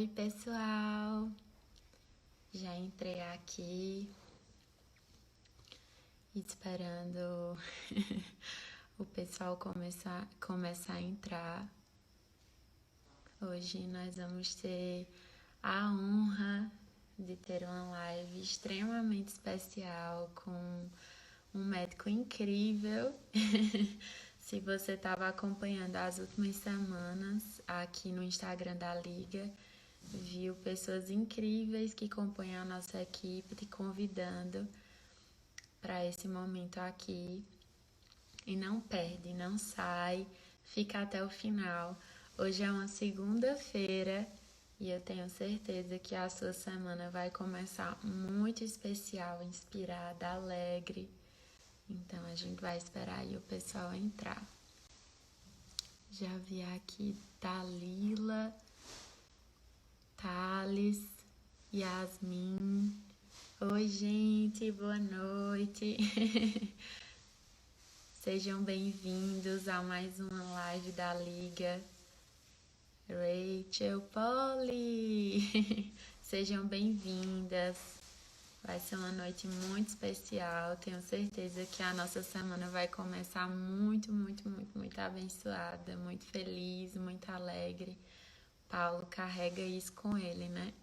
Oi, pessoal! Já entrei aqui esperando o pessoal começar a entrar. Hoje nós vamos ter a honra de ter uma live extremamente especial com um médico incrível. Se você estava acompanhando as últimas semanas aqui no Instagram da Liga, viu pessoas incríveis que compõem a nossa equipe te convidando para esse momento aqui. E não perde, não sai, fica até o final. Hoje é uma segunda-feira e eu tenho certeza que a sua semana vai começar muito especial, inspirada, alegre. Então a gente vai esperar aí o pessoal entrar. Já vi aqui Dalila, Thales, Yasmin. Oi, gente, boa noite. Sejam bem-vindos a mais uma live da Liga. Rachel, Polly, sejam bem-vindas. Vai ser uma noite muito especial. Tenho certeza que a nossa semana vai começar muito abençoada, muito feliz, muito alegre. Paulo carrega isso com ele, né?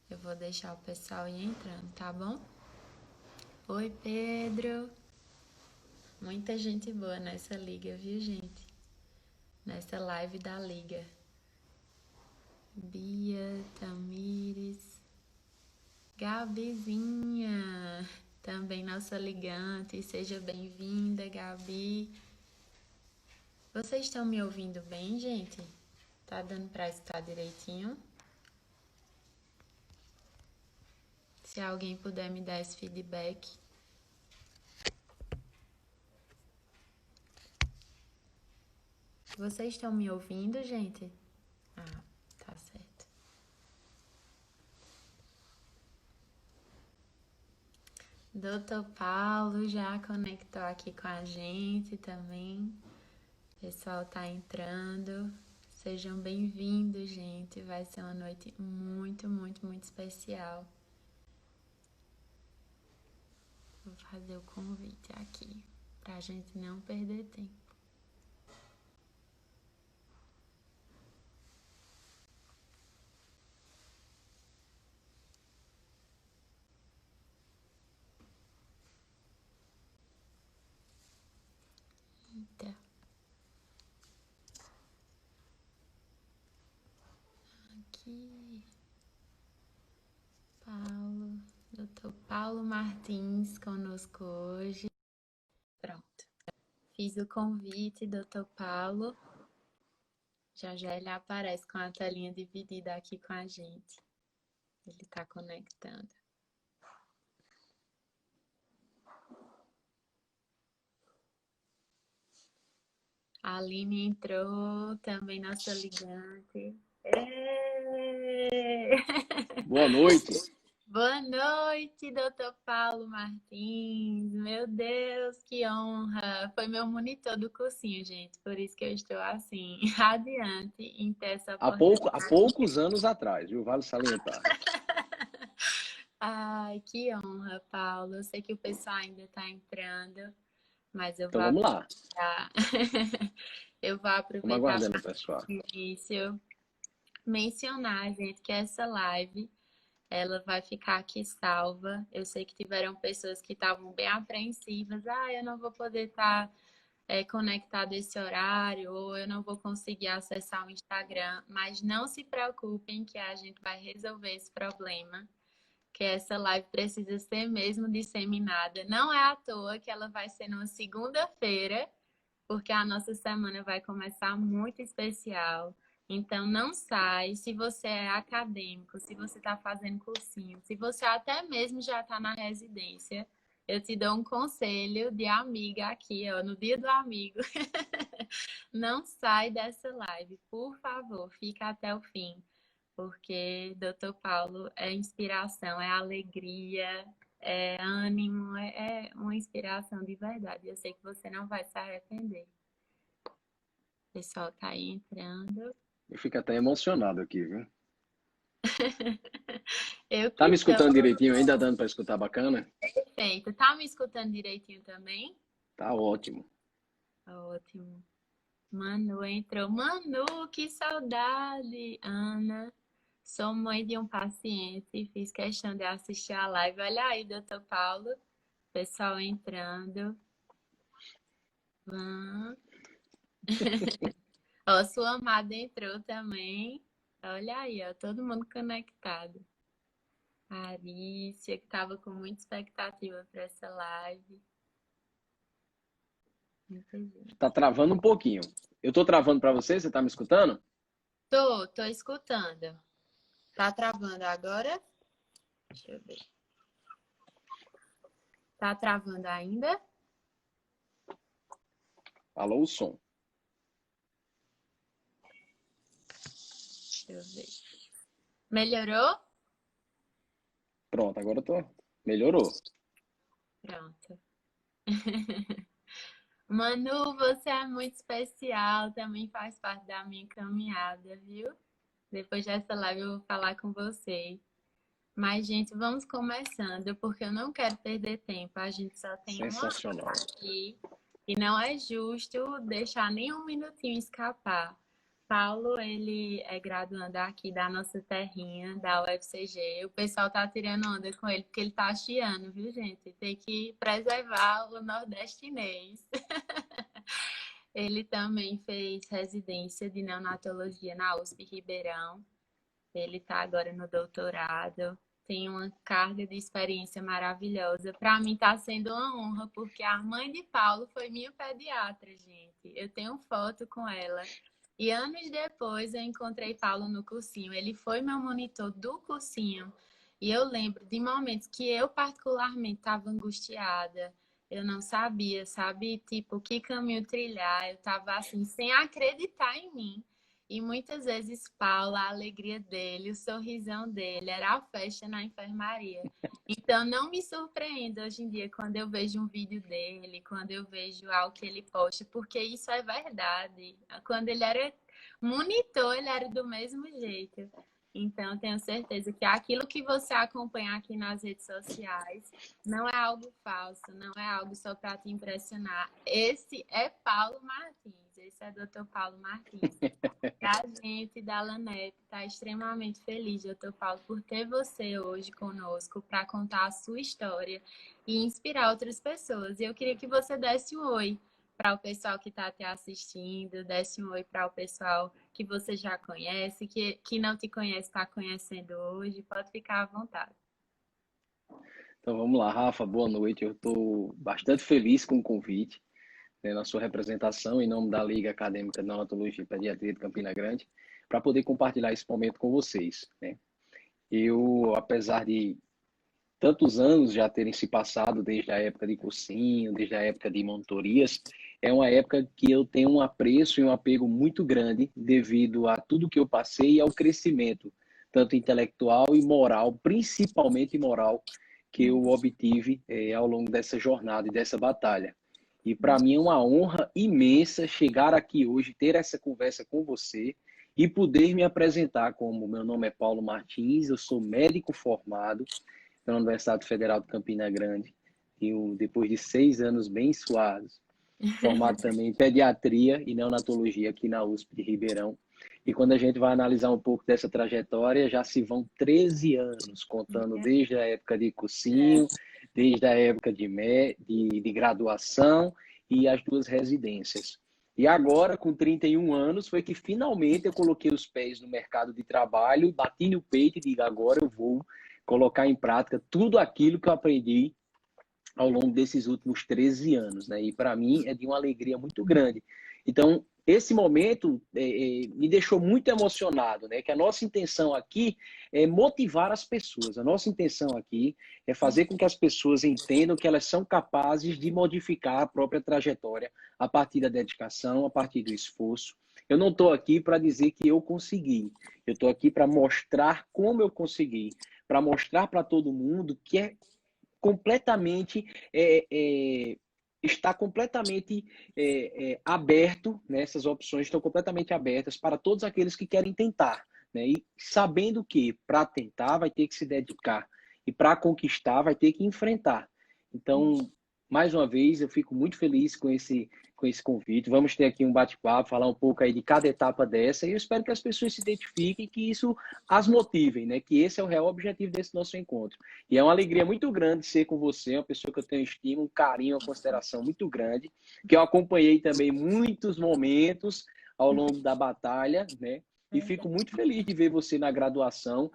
Eu vou deixar o pessoal ir entrando, tá bom? Oi, Pedro. Muita gente boa nessa liga, viu, gente? Nessa live da liga. Bia, Tamires, Gabizinha, também nossa ligante. Seja bem-vinda, Gabi. Vocês estão me ouvindo bem, gente? Tá dando pra escutar direitinho? Se alguém puder me dar esse feedback. Vocês estão me ouvindo, gente? Ah, tá certo. Doutor Paulo já conectou aqui com a gente também. O pessoal tá entrando. Sejam bem-vindos, gente. Vai ser uma noite muito especial. Vou fazer o convite aqui, pra gente não perder tempo. Eita. Aqui. Paulo. Doutor Paulo Martins conosco hoje. Pronto. Fiz o convite, doutor Paulo. Já ele aparece com a telinha dividida aqui com a gente. Ele tá conectando. A Aline entrou, também nossa ligante. Boa noite. Boa noite, doutor Paulo Martins. Meu Deus, que honra. Foi meu monitor do cursinho, gente. Por isso que eu estou assim, radiante em ter essa oportunidade. Há poucos anos atrás, viu? Vale salientar. Ai, que honra, Paulo. Eu sei que o pessoal ainda está entrando, mas eu Então vou vamos lá. aproveitar. Eu vou Vamos aproveitar aguardando, para pessoal. no início mencionar, gente, que essa live ela vai ficar aqui salva. Eu sei que tiveram pessoas que estavam bem apreensivas. Ah, eu não vou poder estar conectado esse horário, ou eu não vou conseguir acessar o Instagram. Mas não se preocupem que a gente vai resolver esse problema. Que essa live precisa ser mesmo disseminada. Não é à toa que ela vai ser numa segunda-feira, porque a nossa semana vai começar muito especial. Então, não sai. Se você é acadêmico, se você está fazendo cursinho, se você até mesmo já está na residência, eu te dou um conselho de amiga aqui, ó, no dia do amigo. Não sai dessa live, por favor, fica até o fim, porque Dr. Paulo é inspiração, é alegria, é ânimo, é uma inspiração de verdade. Eu sei que você não vai se arrepender. O pessoal tá aí entrando. Eu fico até emocionado aqui, viu? Eu Tá que me tô. escutando direitinho? Ainda dando para escutar bacana? Perfeito. Tá me escutando direitinho também? Tá ótimo. Ótimo. Manu entrou. Manu, que saudade! Ana, sou mãe de um paciente. Fiz questão de assistir a live. Olha aí, doutor Paulo. Pessoal entrando. Hum. Ó, sua amada entrou também. Olha aí, ó, todo mundo conectado. A Arícia, que estava com muita expectativa para essa live. Muita gente. Tá travando um pouquinho. Eu tô travando para você? Você tá me escutando? Tô escutando. Tá travando agora? Deixa eu ver. Tá travando ainda? Alô, o som. Deixa eu ver. Melhorou? Pronto, agora eu tô. Melhorou. Pronto. Manu, você é muito especial, também faz parte da minha caminhada, viu? Depois dessa live eu vou falar com você. Mas, gente, vamos começando, porque eu não quero perder tempo. A gente só tem uma hora Sensacional. aqui e não é justo deixar nem um minutinho escapar. Paulo, ele é graduando aqui da nossa terrinha, da UFCG. O pessoal tá tirando onda com ele porque ele tá chiando, viu, gente? Tem que preservar o nordestinês. Ele também fez residência de neonatologia na USP Ribeirão. Ele está agora no doutorado. Tem uma carga de experiência maravilhosa. Para mim está sendo uma honra, porque a mãe de Paulo foi minha pediatra, gente. Eu tenho foto com ela. E anos depois eu encontrei Paulo no cursinho. Ele foi meu monitor do cursinho. E eu lembro de momentos que eu particularmente estava angustiada. Eu não sabia, sabe, tipo, que caminho trilhar. Eu estava assim, sem acreditar em mim. E muitas vezes Paulo, a alegria dele, o sorrisão dele, era a festa na enfermaria. Então não me surpreendo hoje em dia quando eu vejo um vídeo dele, quando eu vejo algo que ele posta, porque isso é verdade. Quando ele era monitor, ele era do mesmo jeito. Então tenho certeza que aquilo que você acompanha aqui nas redes sociais não é algo falso, não é algo só para te impressionar. Esse é Paulo Martins, esse é Dr. Paulo Martins. A gente da Lanep está extremamente feliz, doutor Paulo, por ter você hoje conosco para contar a sua história e inspirar outras pessoas. E eu queria que você desse um oi para o pessoal que está te assistindo, desse um oi para o pessoal que você já conhece, que não te conhece, está conhecendo hoje. Pode ficar à vontade. Então vamos lá, Rafa, boa noite. Eu estou bastante feliz com o convite, né, na sua representação, em nome da Liga Acadêmica de Neonatologia e Pediatria de Campina Grande, para poder compartilhar esse momento com vocês, né? Eu, apesar de tantos anos já terem se passado desde a época de cursinho, desde a época de monitorias, é uma época que eu tenho um apreço e um apego muito grande devido a tudo que eu passei e ao crescimento, tanto intelectual e moral, principalmente moral, que eu obtive ao longo dessa jornada e dessa batalha. E para mim é uma honra imensa chegar aqui hoje, ter essa conversa com você e poder me apresentar como meu nome é Paulo Martins, eu sou médico formado pela Universidade Federal de Campina Grande, depois de 6 anos bem suados, formado também em pediatria e neonatologia aqui na USP de Ribeirão. E quando a gente vai analisar um pouco dessa trajetória, já se vão 13 anos, contando desde a época de cursinho, desde a época de graduação e as duas residências. E agora, com 31 anos, foi que finalmente eu coloquei os pés no mercado de trabalho, bati no peito e digo, agora eu vou colocar em prática tudo aquilo que eu aprendi ao longo desses últimos 13 anos, né? E para mim é de uma alegria muito grande. Então, esse momento me deixou muito emocionado, né? Que a nossa intenção aqui é motivar as pessoas. A nossa intenção aqui é fazer com que as pessoas entendam que elas são capazes de modificar a própria trajetória a partir da dedicação, a partir do esforço. Eu não estou aqui para dizer que eu consegui. Eu estou aqui para mostrar como eu consegui, para mostrar para todo mundo que é completamente está completamente aberto, né? Essas opções estão completamente abertas para todos aqueles que querem tentar, né? E sabendo que para tentar vai ter que se dedicar e para conquistar vai ter que enfrentar. Então, mais uma vez, eu fico muito feliz com esse convite. Vamos ter aqui um bate-papo, falar um pouco aí de cada etapa dessa, e eu espero que as pessoas se identifiquem, que isso as motivem, né? Que esse é o real objetivo desse nosso encontro. E é uma alegria muito grande ser com você, uma pessoa que eu tenho estima, um carinho, uma consideração muito grande, que eu acompanhei também muitos momentos ao longo da batalha, né? E fico muito feliz de ver você na graduação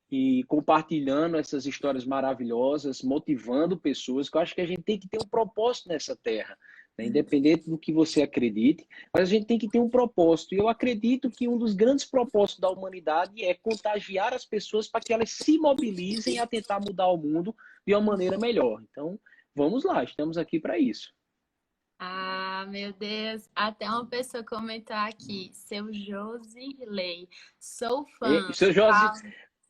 e compartilhando essas histórias maravilhosas, motivando pessoas, que eu acho que a gente tem que ter um propósito nessa terra, né? Independente do que você acredite, mas a gente tem que ter um propósito. E eu acredito que um dos grandes propósitos da humanidade é contagiar as pessoas para que elas se mobilizem a tentar mudar o mundo de uma maneira melhor. Então, vamos lá, estamos aqui para isso. Ah, meu Deus, até uma pessoa comentou aqui, seu Josilei, sou E fã.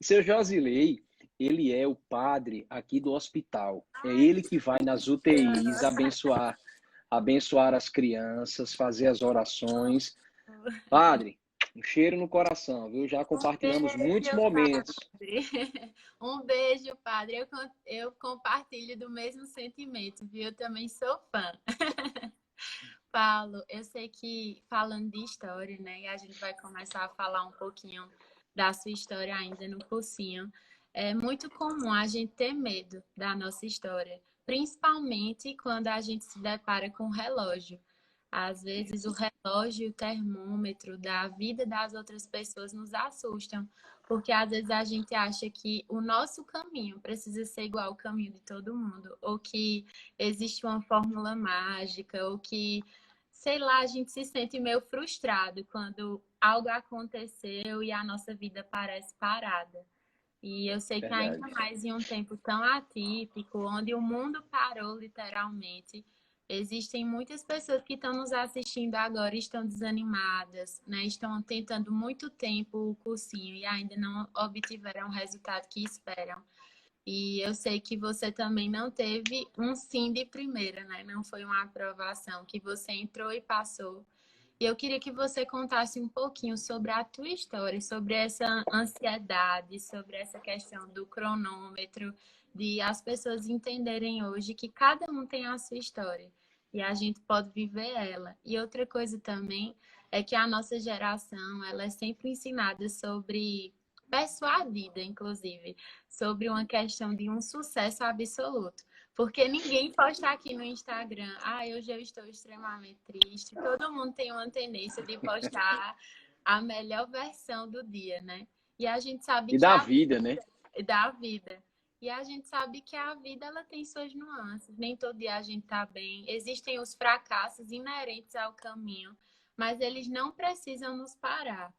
seu Josilei, ele é o padre aqui do hospital. É ele que vai nas UTIs abençoar as crianças, fazer as orações. Padre, um cheiro no coração, viu? Já Um compartilhamos muitos beijo, momentos. padre. Um beijo, padre. Eu compartilho do mesmo sentimento, viu? Eu também sou fã. Paulo, eu sei que falando de história, né? E a gente vai começar a falar um pouquinho da sua história ainda no cursinho. É muito comum a gente ter medo da nossa história, principalmente quando a gente se depara com o relógio. Às vezes o relógio e o termômetro da vida das outras pessoas nos assustam, porque às vezes a gente acha que o nosso caminho precisa ser igual ao caminho de todo mundo, ou que existe uma fórmula mágica, ou que sei lá, a gente se sente meio frustrado quando algo aconteceu e a nossa vida parece parada. E eu sei que ainda Verdade. mais em um tempo tão atípico, onde o mundo parou literalmente, existem muitas pessoas que estão nos assistindo agora e estão desanimadas, né? Estão tentando muito tempo o cursinho e ainda não obtiveram o resultado que esperam. E eu sei que você também não teve um sim de primeira, né? Não foi uma aprovação, que você entrou e passou. E eu queria que você contasse um pouquinho sobre a tua história, sobre essa ansiedade, sobre essa questão do cronômetro, de as pessoas entenderem hoje que cada um tem a sua história e a gente pode viver ela. E outra coisa também é que a nossa geração, ela é sempre ensinada sobre persuadida, inclusive, sobre uma questão de um sucesso absoluto. Porque ninguém posta aqui no Instagram, hoje eu estou extremamente triste. Todo mundo tem uma tendência de postar a melhor versão do dia, né? E a gente sabe E que da a vida, né? da vida. E a gente sabe que a vida ela tem suas nuances. Nem todo dia a gente tá bem. Existem os fracassos inerentes ao caminho, mas eles não precisam nos parar.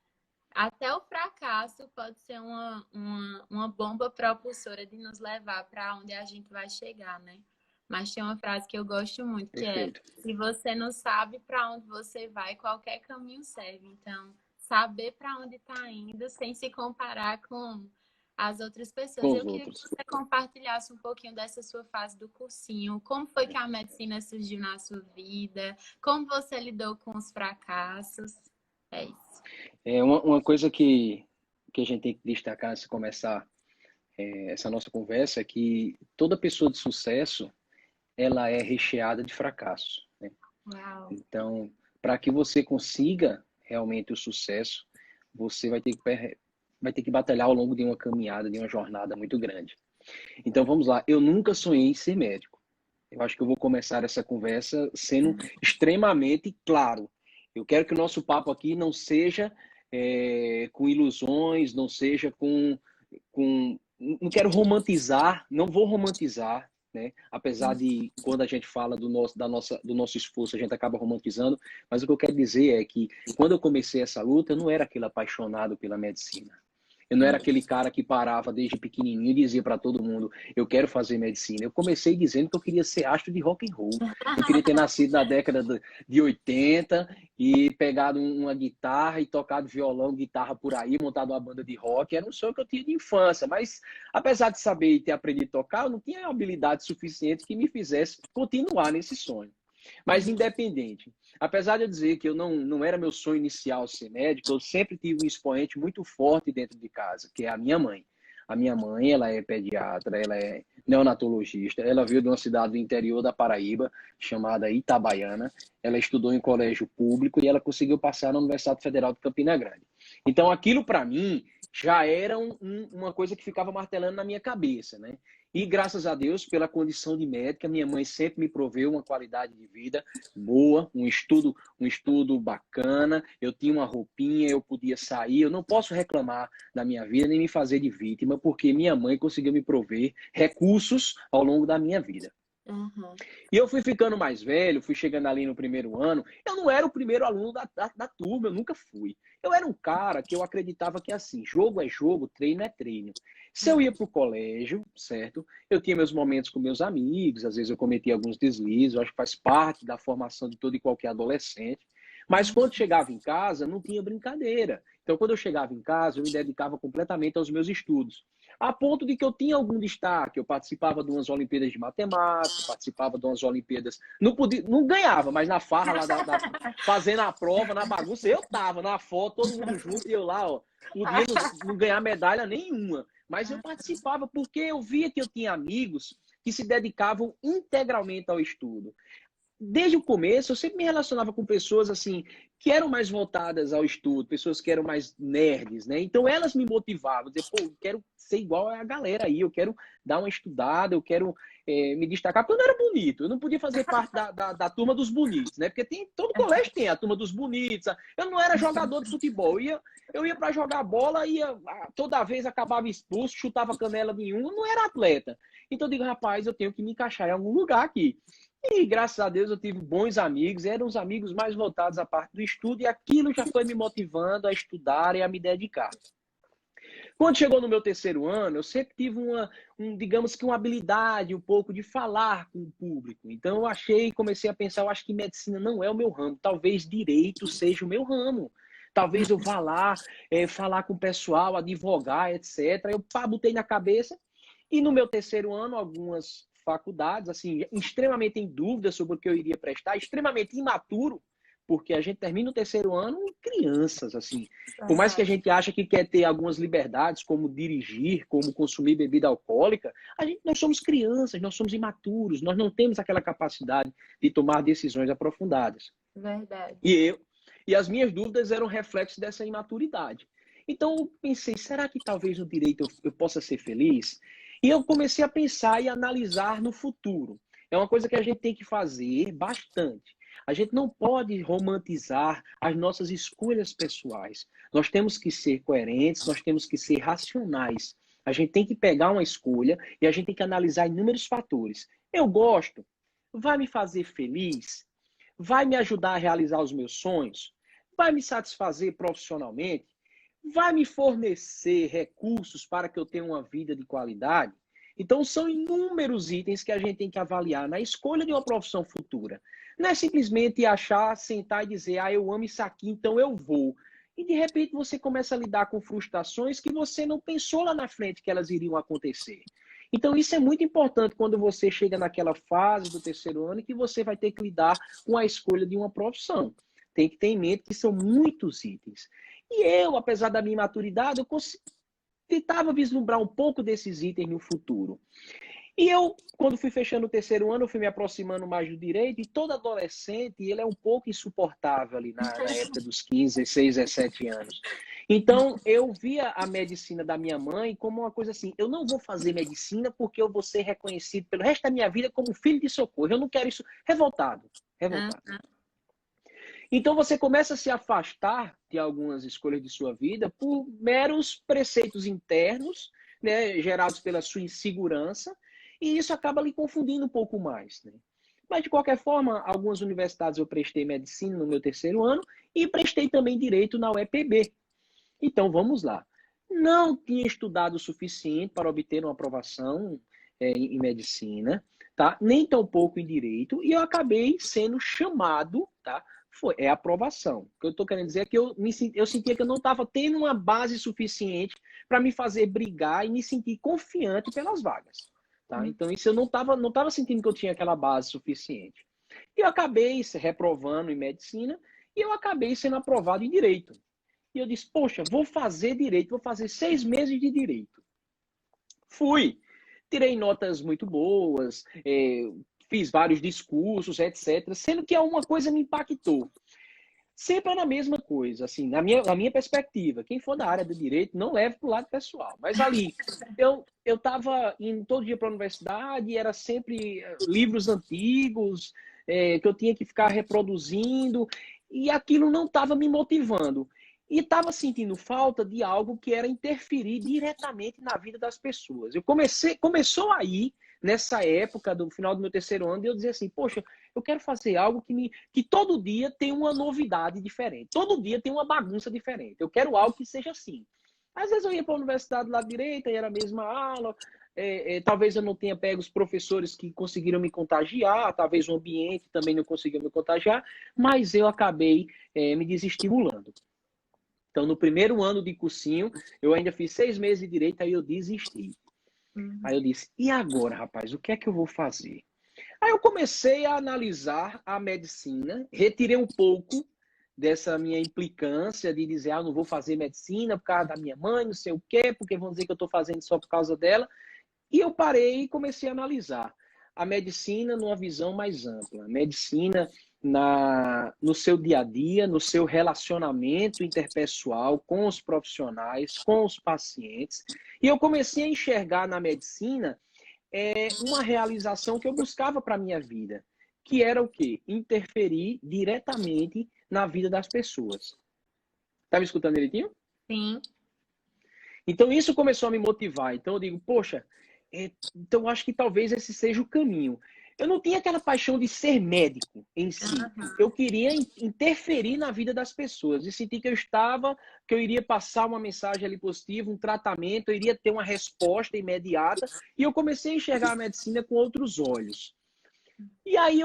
Até o fracasso pode ser uma bomba propulsora de nos levar para onde a gente vai chegar, né? Mas tem uma frase que eu gosto muito, que é: Perfeito. se você não sabe para onde você vai, qualquer caminho serve. Então, saber para onde está indo sem se comparar com as outras pessoas. Com os Eu queria que outros. você compartilhasse um pouquinho dessa sua fase do cursinho. Como foi que a medicina surgiu na sua vida? Como você lidou com os fracassos? É isso. É uma coisa que a gente tem que destacar antes de começar essa nossa conversa é que toda pessoa de sucesso ela é recheada de fracassos, né? Uau. Então, para que você consiga realmente o sucesso, você vai ter que batalhar ao longo de uma caminhada, de uma jornada muito grande. Então, vamos lá. Eu nunca sonhei em ser médico. Eu acho que eu vou começar essa conversa sendo extremamente claro. Eu quero que o nosso papo aqui não seja com ilusões, não seja com. Não quero romantizar, não vou romantizar, né? Apesar de quando a gente fala do nosso esforço, a gente acaba romantizando, mas o que eu quero dizer é que quando eu comecei essa luta, eu não era aquele apaixonado pela medicina. Eu não era aquele cara que parava desde pequenininho e dizia para todo mundo, eu quero fazer medicina. Eu comecei dizendo que eu queria ser astro de rock and roll. Eu queria ter nascido na década de 80 e pegado uma guitarra e tocado violão, guitarra por aí, montado uma banda de rock. Era um sonho que eu tinha de infância, mas apesar de saber e ter aprendido a tocar, eu não tinha habilidade suficiente que me fizesse continuar nesse sonho. Mas independente, apesar de eu dizer que eu não era meu sonho inicial ser médico, eu sempre tive um expoente muito forte dentro de casa, que é a minha mãe. A minha mãe, ela é pediatra, ela é neonatologista, ela veio de uma cidade do interior da Paraíba, chamada Itabaiana. Ela estudou em colégio público e ela conseguiu passar na Universidade Federal de Campina Grande. Então, aquilo para mim já era uma coisa que ficava martelando na minha cabeça, né? E graças a Deus, pela condição de médica, minha mãe sempre me proveu uma qualidade de vida boa, um estudo bacana, eu tinha uma roupinha, eu podia sair, eu não posso reclamar da minha vida nem me fazer de vítima, porque minha mãe conseguiu me prover recursos ao longo da minha vida. Uhum. E eu fui ficando mais velho, fui chegando ali no primeiro ano. Eu não era o primeiro aluno da turma, eu nunca fui. Eu era um cara que eu acreditava que assim, jogo é jogo, treino é treino. Se eu ia para o colégio, certo? Eu tinha meus momentos com meus amigos, às vezes eu cometia alguns deslizes, eu acho que faz parte da formação de todo e qualquer adolescente. Mas quando chegava em casa, não tinha brincadeira. Então, quando eu chegava em casa, eu me dedicava completamente aos meus estudos. A ponto de que eu tinha algum destaque. Eu participava de umas Olimpíadas de Matemática, participava de umas Olimpíadas. Não, podia, não ganhava, mas na farra, lá fazendo a prova, na bagunça, eu tava na foto, todo mundo junto, e eu lá, ó, podia não ganhar medalha nenhuma. Mas eu participava porque eu via que eu tinha amigos que se dedicavam integralmente ao estudo. Desde o começo, eu sempre me relacionava com pessoas assim que eram mais voltadas ao estudo, pessoas que eram mais nerds, né? Então elas me motivavam, dizer, pô, eu quero ser igual a galera aí, eu quero dar uma estudada, eu quero me destacar, porque eu não era bonito, eu não podia fazer parte da turma dos bonitos, né? Porque todo colégio tem a turma dos bonitos. Eu não era jogador de futebol, eu ia para jogar bola, toda vez acabava expulso, chutava canela nenhuma, não era atleta. Então eu digo, rapaz, eu tenho que me encaixar em algum lugar aqui. E graças a Deus eu tive bons amigos, eram os amigos mais voltados à parte do estudo, e aquilo já foi me motivando a estudar e a me dedicar. Quando chegou no meu terceiro ano, eu sempre tive digamos que uma habilidade um pouco de falar com o público. Então eu comecei a pensar, eu acho que medicina não é o meu ramo, talvez direito seja o meu ramo. Talvez eu vá lá falar com o pessoal, advogar, etc. Eu botei na cabeça. E no meu terceiro ano, algumas faculdades, assim, extremamente em dúvida sobre o que eu iria prestar, extremamente imaturo, porque a gente termina o terceiro ano crianças, assim. Por mais que a gente ache que quer ter algumas liberdades, como dirigir, como consumir bebida alcoólica, nós somos crianças, nós somos imaturos, nós não temos aquela capacidade de tomar decisões aprofundadas. Verdade. E as minhas dúvidas eram reflexo dessa imaturidade. Então eu pensei, será que talvez no direito eu possa ser feliz? E eu comecei a pensar e analisar no futuro. É uma coisa que a gente tem que fazer bastante. A gente não pode romantizar as nossas escolhas pessoais. Nós temos que ser coerentes, nós temos que ser racionais. A gente tem que pegar uma escolha e a gente tem que analisar inúmeros fatores. Eu gosto? Vai me fazer feliz? Vai me ajudar a realizar os meus sonhos? Vai me satisfazer profissionalmente? Vai me fornecer recursos para que eu tenha uma vida de qualidade? Então, são inúmeros itens que a gente tem que avaliar na escolha de uma profissão futura. Não é simplesmente achar, sentar e dizer, eu amo isso aqui, então eu vou. E, de repente, você começa a lidar com frustrações que você não pensou lá na frente que elas iriam acontecer. Então, isso é muito importante quando você chega naquela fase do terceiro ano que você vai ter que lidar com a escolha de uma profissão. Tem que ter em mente que são muitos itens. E eu, apesar da minha maturidade, eu tentava vislumbrar um pouco desses itens no futuro. E eu, quando fui fechando o terceiro ano, eu fui me aproximando mais do direito, e todo adolescente, ele é um pouco insuportável ali na época dos 15, 16, 17 anos. Então, eu via a medicina da minha mãe como uma coisa assim, eu não vou fazer medicina porque eu vou ser reconhecido pelo resto da minha vida como filho de socorro. Eu não quero isso. Revoltado. Então você começa a se afastar de algumas escolhas de sua vida por meros preceitos internos, né, gerados pela sua insegurança, e isso acaba lhe confundindo um pouco mais, né? Mas, de qualquer forma, algumas universidades eu prestei medicina no meu terceiro ano e prestei também direito na UEPB. Então, vamos lá. Não tinha estudado o suficiente para obter uma aprovação em medicina, tá? Nem tampouco em direito, e eu acabei sendo chamado, tá? É aprovação. O que eu estou querendo dizer é que eu sentia que eu não estava tendo uma base suficiente para me fazer brigar e me sentir confiante pelas vagas. Tá? Então, isso eu não estava sentindo que eu tinha aquela base suficiente. E eu acabei reprovando em medicina e eu acabei sendo aprovado em direito. E eu disse, poxa, vou fazer direito, vou fazer 6 meses de direito. Fui. Tirei notas muito boas, fiz vários discursos, etc. Sendo que alguma coisa me impactou. Sempre era a mesma coisa, assim, na minha perspectiva. Quem for da área do direito, não leve para o lado pessoal. Mas ali, eu estava indo todo dia para a universidade, era sempre livros antigos, que eu tinha que ficar reproduzindo, e aquilo não estava me motivando. E estava sentindo falta de algo que era interferir diretamente na vida das pessoas. Começou aí, nessa época do final do meu terceiro ano, e eu dizia assim, poxa, eu quero fazer algo que todo dia tem uma novidade diferente. Todo dia tem uma bagunça diferente. Eu quero algo que seja assim. Às vezes eu ia para a universidade lá direita e era a mesma aula. Talvez eu não tenha pego os professores que conseguiram me contagiar, talvez o ambiente também não conseguiu me contagiar, mas eu acabei me desestimulando. Então, no primeiro ano de cursinho, eu ainda fiz 6 meses de direito, aí eu desisti. Aí eu disse, e agora, rapaz, o que é que eu vou fazer? Aí eu comecei a analisar a medicina, retirei um pouco dessa minha implicância de dizer, não vou fazer medicina por causa da minha mãe, não sei o quê, porque vão dizer que eu estou fazendo só por causa dela. E eu parei e comecei a analisar a medicina numa visão mais ampla. A medicina no seu dia a dia, no seu relacionamento interpessoal com os profissionais, com os pacientes. E eu comecei a enxergar na medicina uma realização que eu buscava para a minha vida, que era o quê? Interferir diretamente na vida das pessoas. Tá me escutando direitinho? Sim. Então isso começou a me motivar. Então eu digo, poxa, então eu acho que talvez esse seja o caminho. Eu não tinha aquela paixão de ser médico em si. Eu queria interferir na vida das pessoas e sentir que eu iria passar uma mensagem ali positiva, um tratamento, eu iria ter uma resposta imediata. E eu comecei a enxergar a medicina com outros olhos. E aí,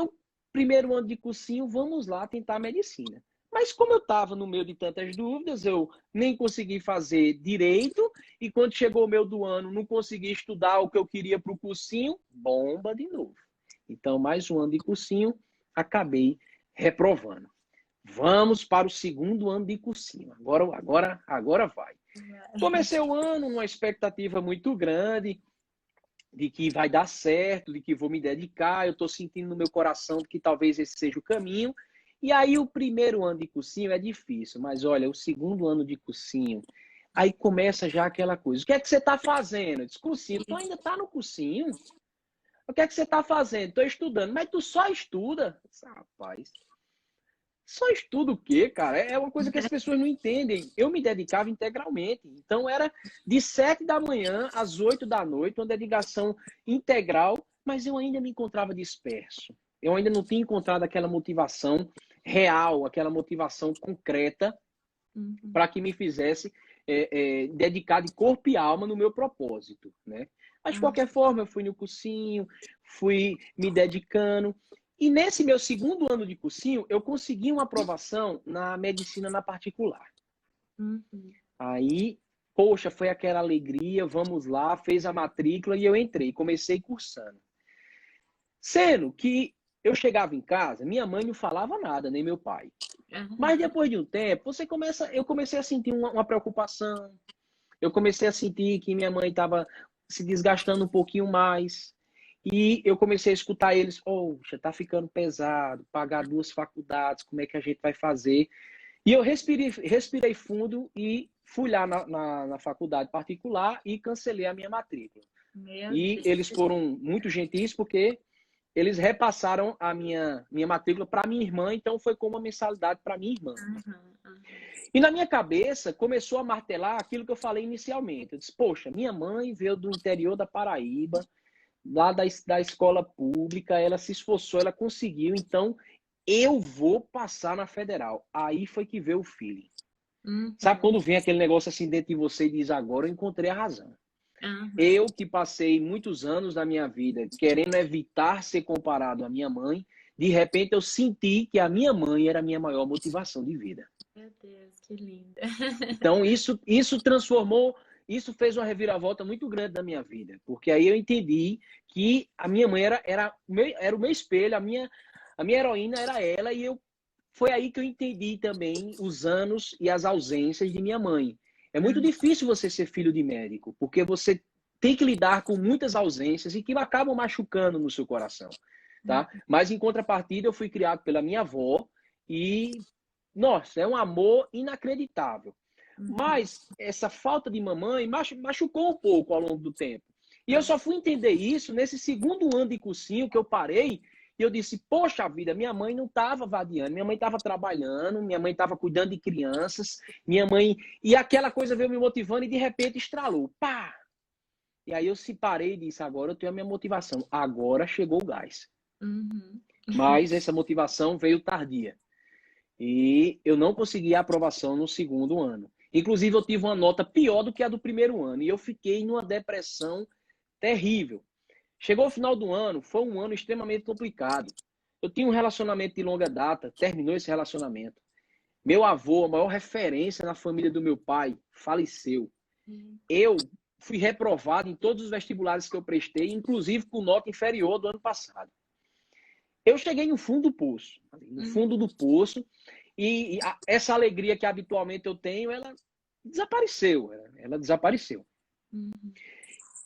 primeiro ano de cursinho, vamos lá tentar a medicina. Mas como eu estava no meio de tantas dúvidas, eu nem consegui fazer direito, e quando chegou o meu do ano, não consegui estudar o que eu queria para o cursinho, bomba de novo. Então, mais um ano de cursinho, acabei reprovando. Vamos para o segundo ano de cursinho. Agora vai. Comecei o ano numa expectativa muito grande de que vai dar certo, de que vou me dedicar. Eu estou sentindo no meu coração que talvez esse seja o caminho. E aí o primeiro ano de cursinho é difícil, mas olha, o segundo ano de cursinho, aí começa já aquela coisa. O que é que você está fazendo? Eu disse, cursinho. Tu ainda está no cursinho? O que é que você está fazendo? Estou estudando. Mas tu só estuda? Rapaz, só estudo o quê, cara? É uma coisa que as pessoas não entendem. Eu me dedicava integralmente. Então era de 7 da manhã às 8 da noite, uma dedicação integral, mas eu ainda me encontrava disperso. Eu ainda não tinha encontrado aquela motivação real, aquela motivação concreta para que me fizesse dedicar de corpo e alma no meu propósito, né? Mas, de qualquer forma, eu fui no cursinho, fui me dedicando. E nesse meu segundo ano de cursinho, eu consegui uma aprovação na medicina na particular. Aí, poxa, foi aquela alegria, vamos lá, fez a matrícula e eu entrei, comecei cursando. Sendo que eu chegava em casa, minha mãe não falava nada, nem meu pai. Mas depois de um tempo, eu comecei a sentir uma preocupação. Eu comecei a sentir que minha mãe estava se desgastando um pouquinho mais. E eu comecei a escutar eles, poxa, tá ficando pesado, pagar 2 faculdades, como é que a gente vai fazer? E eu respirei fundo e fui lá na faculdade particular e cancelei a minha matrícula. E eles foram muito gentis porque eles repassaram a minha matrícula para minha irmã, então foi como uma mensalidade para minha irmã. E na minha cabeça começou a martelar aquilo que eu falei inicialmente. Eu disse, poxa, minha mãe veio do interior da Paraíba, lá da escola pública, ela se esforçou, ela conseguiu, então eu vou passar na federal. Aí foi que veio o feeling. Sabe quando vem aquele negócio assim dentro de você e diz, agora eu encontrei a razão. Eu que passei muitos anos da minha vida querendo evitar ser comparado à minha mãe, de repente eu senti que a minha mãe era a minha maior motivação de vida. Meu Deus, que linda. Então isso transformou, isso fez uma reviravolta muito grande na minha vida, porque aí eu entendi que a minha mãe era o meu espelho, A minha heroína era ela e foi aí que eu entendi também os anos e as ausências de minha mãe. É muito difícil você ser filho de médico, porque você tem que lidar com muitas ausências e que acabam machucando no seu coração, tá? Mas em contrapartida, eu fui criado pela minha avó e, nossa, é um amor inacreditável. Mas essa falta de mamãe machucou um pouco ao longo do tempo. E eu só fui entender isso nesse segundo ano de cursinho que eu parei e eu disse, poxa vida, minha mãe não estava vadiando, minha mãe estava trabalhando, minha mãe estava cuidando de crianças, minha mãe... E aquela coisa veio me motivando e de repente estralou. Pá! E aí eu separei e disse, agora eu tenho a minha motivação. Agora chegou o gás. Mas essa motivação veio tardia. E eu não consegui a aprovação no segundo ano. Inclusive, eu tive uma nota pior do que a do primeiro ano. E eu fiquei numa depressão terrível. Chegou o final do ano, foi um ano extremamente complicado. Eu tinha um relacionamento de longa data, terminou esse relacionamento. Meu avô, a maior referência na família do meu pai, faleceu. Eu fui reprovado em todos os vestibulares que eu prestei, inclusive com nota inferior do ano passado. Eu cheguei no fundo do poço, no fundo do poço, e essa alegria que habitualmente eu tenho, ela desapareceu. Ela desapareceu.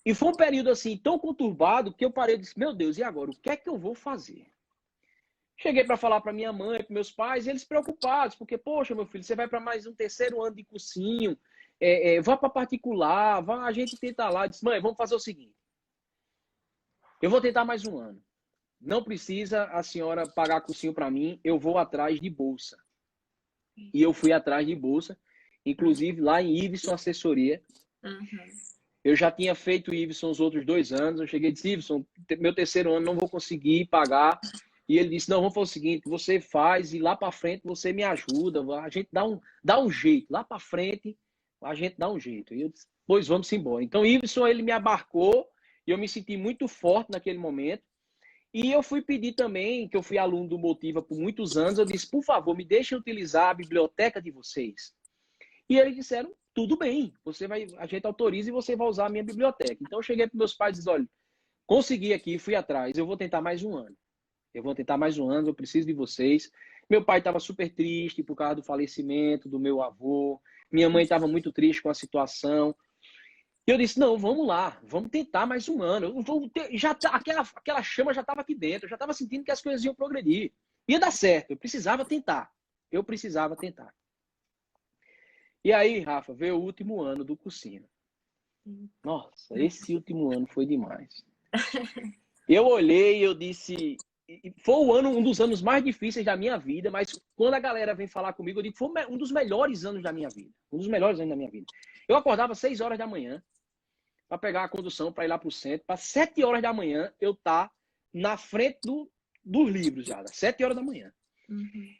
E foi um período assim tão conturbado que eu parei e disse, meu Deus, e agora? O que é que eu vou fazer? Cheguei para falar para minha mãe, para meus pais, e eles preocupados, porque, poxa, meu filho, você vai para mais um terceiro ano de cursinho, vá para particular, a gente tenta lá. Eu disse, mãe, vamos fazer o seguinte, eu vou tentar mais um ano. Não precisa a senhora pagar cursinho para mim, eu vou atrás de bolsa. E eu fui atrás de bolsa, inclusive lá em Iveson Assessoria. Eu já tinha feito Iveson os outros 2 anos. Eu cheguei e disse, Iveson, meu terceiro ano não vou conseguir pagar. E ele disse, não, vamos fazer o seguinte, você faz e lá para frente você me ajuda. A gente dá um jeito. Lá para frente a gente dá um jeito. E eu disse, pois vamos embora. Então Iveson, ele me abarcou e eu me senti muito forte naquele momento. E eu fui pedir também, que eu fui aluno do Motiva por muitos anos, eu disse, por favor, me deixem utilizar a biblioteca de vocês. E eles disseram, tudo bem, a gente autoriza e você vai usar a minha biblioteca. Então eu cheguei para meus pais e disse, olha, consegui aqui, fui atrás, eu vou tentar mais um ano. Eu preciso de vocês. Meu pai estava super triste por causa do falecimento do meu avô. Minha mãe estava muito triste com a situação. E eu disse, não, vamos lá, vamos tentar mais um ano. Aquela chama já estava aqui dentro, eu já estava sentindo que as coisas iam progredir. Ia dar certo, eu precisava tentar. E aí, Rafa, veio o último ano do cursinho. Nossa, esse último ano foi demais. Eu olhei e eu disse, foi um dos anos mais difíceis da minha vida, mas quando a galera vem falar comigo, eu digo, foi um dos melhores anos da minha vida. Eu acordava às 6 horas da manhã, para pegar a condução, para ir lá para o centro, para 7 horas da manhã eu estar na frente dos livros já, às 7 horas da manhã.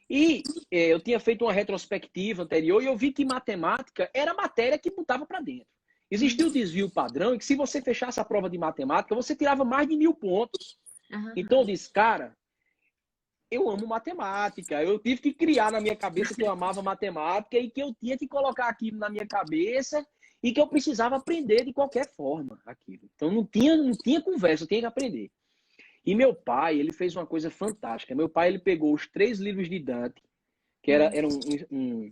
E eu tinha feito uma retrospectiva anterior e eu vi que matemática era a matéria que botava para dentro. Existia o desvio padrão e que se você fechasse a prova de matemática, você tirava mais de 1.000 pontos. Então eu disse, cara, eu amo matemática. Eu tive que criar na minha cabeça que eu amava matemática e que eu tinha que colocar aquilo na minha cabeça e que eu precisava aprender de qualquer forma aquilo. Então não tinha conversa, eu tinha que aprender. E meu pai, ele fez uma coisa fantástica. Meu pai, ele pegou os 3 livros de Dante, que era um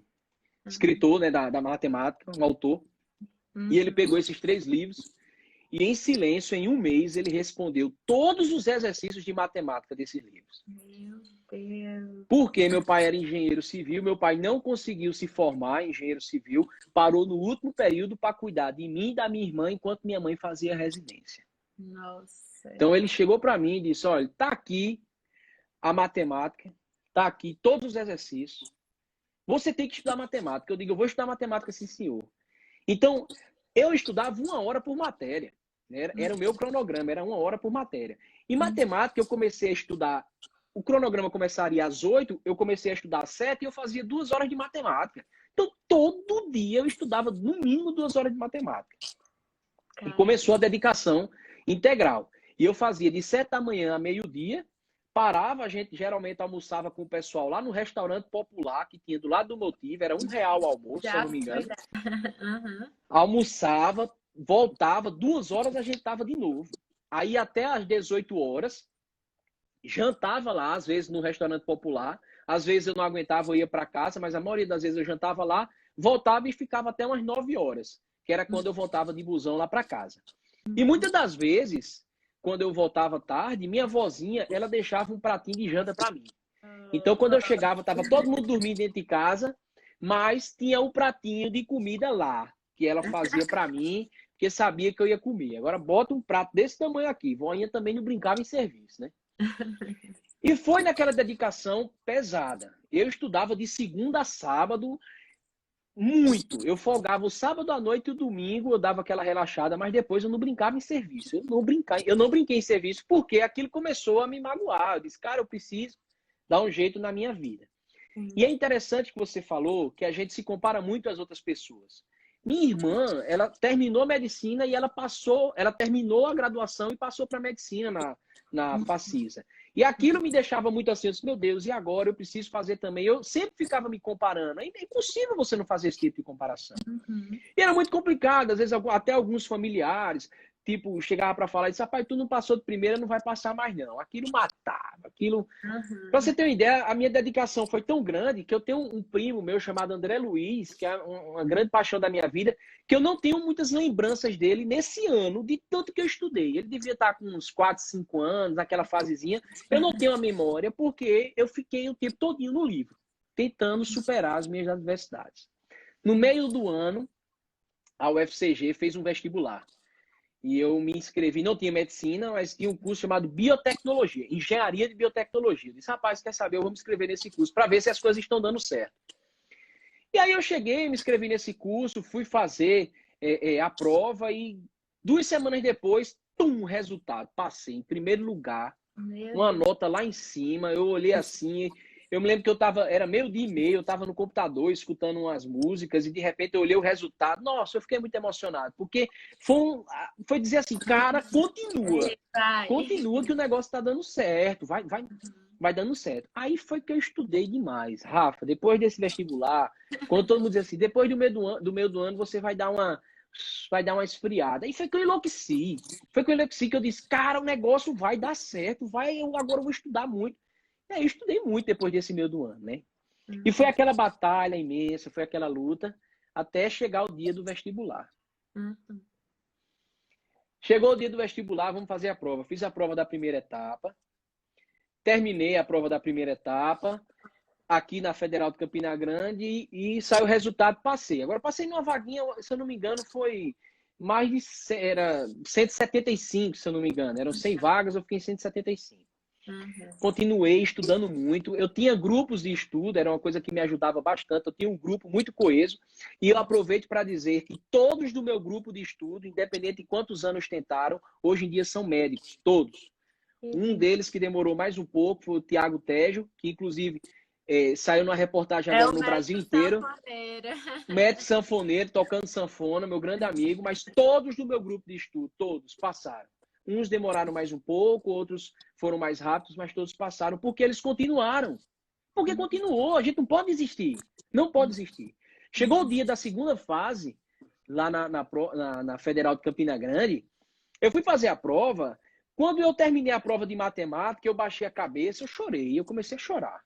escritor, né, da matemática, um autor, e ele pegou esses 3 livros e em silêncio, em um mês, ele respondeu todos os exercícios de matemática desses livros. Meu Deus. Porque meu pai era engenheiro civil, meu pai não conseguiu se formar em engenheiro civil, parou no último período para cuidar de mim e da minha irmã enquanto minha mãe fazia residência. Nossa. Então ele chegou para mim e disse, olha, tá aqui a matemática, tá aqui todos os exercícios, você tem que estudar matemática. Eu digo, eu vou estudar matemática, sim, senhor. Então, eu estudava 1 hora por matéria. Era o meu cronograma, era 1 hora por matéria. Em matemática, eu comecei a estudar, o cronograma começaria às 8, eu comecei a estudar às 7 e eu fazia 2 horas de matemática. Então, todo dia eu estudava no mínimo 2 horas de matemática. E começou a dedicação integral. E eu fazia de 7 da manhã a meio-dia, parava, a gente geralmente almoçava com o pessoal lá no restaurante popular que tinha do lado do Motiva, era R$1 o almoço, se eu não me engano. Almoçava, voltava, 2 horas a gente estava de novo. Aí até às 18 horas, jantava lá, às vezes no restaurante popular, às vezes eu não aguentava, eu ia para casa, mas a maioria das vezes eu jantava lá, voltava e ficava até umas 9 horas, que era quando eu voltava de busão lá para casa. E muitas das vezes, quando eu voltava tarde, minha vozinha, ela deixava um pratinho de janta para mim. Então, quando eu chegava, tava todo mundo dormindo dentro de casa, mas tinha um pratinho de comida lá, que ela fazia para mim, porque sabia que eu ia comer. Agora, bota um prato desse tamanho aqui. Voinha também não brincava em serviço, né? E foi naquela dedicação pesada. Eu estudava de segunda a sábado, muito. Eu folgava o sábado à noite e o domingo, eu dava aquela relaxada, mas depois eu não brincava em serviço. Eu não brinquei em serviço porque aquilo começou a me magoar. Eu disse, cara, eu preciso dar um jeito na minha vida. E é interessante que você falou que a gente se compara muito às outras pessoas. Minha irmã, ela terminou medicina e ela terminou a graduação e passou para medicina na Facisa. E aquilo me deixava muito assim, eu disse, meu Deus, e agora eu preciso fazer também. Eu sempre ficava me comparando. É impossível você não fazer esse tipo de comparação. E era muito complicado, às vezes até alguns familiares, tipo, chegava para falar e disse, rapaz, tu não passou de primeira, não vai passar mais não. Aquilo matava, aquilo... Para você ter uma ideia, a minha dedicação foi tão grande que eu tenho um primo meu chamado André Luiz, que é uma grande paixão da minha vida, que eu não tenho muitas lembranças dele nesse ano, de tanto que eu estudei. Ele devia estar com uns 4, 5 anos, naquela fasezinha. Eu não tenho a memória porque eu fiquei o tempo todinho no livro, tentando superar as minhas adversidades. No meio do ano, a UFCG fez um vestibular. E eu me inscrevi, não tinha medicina, mas tinha um curso chamado Biotecnologia, Engenharia de Biotecnologia. Eu disse, rapaz, quer saber, eu vou me inscrever nesse curso para ver se as coisas estão dando certo. E aí eu cheguei, me inscrevi nesse curso, fui fazer a prova e 2 semanas depois, resultado. Passei em primeiro lugar, uma nota lá em cima, eu olhei assim... Eu me lembro que era 12:30, eu estava no computador escutando umas músicas e de repente eu olhei o resultado. Nossa, eu fiquei muito emocionado, porque foi dizer assim, cara, continua que o negócio está dando certo, vai dando certo. Aí foi que eu estudei demais. Rafa, depois desse vestibular, quando todo mundo diz assim, depois do meio do ano você vai dar uma esfriada. Aí foi que eu enlouqueci. Foi que eu enlouqueci, que eu disse, cara, o negócio vai dar certo, agora eu vou estudar muito. E aí eu estudei muito depois desse meio do ano, né? E foi aquela batalha imensa, foi aquela luta, até chegar o dia do vestibular. Chegou o dia do vestibular, vamos fazer a prova. Fiz a prova da primeira etapa, terminei a prova da primeira etapa, aqui na Federal de Campina Grande, e saiu o resultado, passei. Agora, passei numa vaguinha, se eu não me engano, foi era 175, se eu não me engano. Eram 100 vagas, eu fiquei em 175. Continuei estudando muito. Eu tinha grupos de estudo, era uma coisa que me ajudava bastante. Eu tinha um grupo muito coeso. E eu aproveito para dizer que todos do meu grupo de estudo, independente de quantos anos tentaram, hoje em dia são médicos, todos. Um deles que demorou mais um pouco foi o Tiago Tejo, que inclusive saiu numa reportagem agora no Brasil inteiro. Médico sanfoneiro, tocando sanfona, meu grande amigo. Mas todos do meu grupo de estudo, todos passaram. Uns demoraram mais um pouco, outros foram mais rápidos, mas todos passaram, porque eles continuaram. Porque continuou, a gente não pode desistir. Não pode desistir. Chegou o dia da segunda fase, lá na Federal de Campina Grande, eu fui fazer a prova. Quando eu terminei a prova de matemática, eu baixei a cabeça, eu chorei, eu comecei a chorar.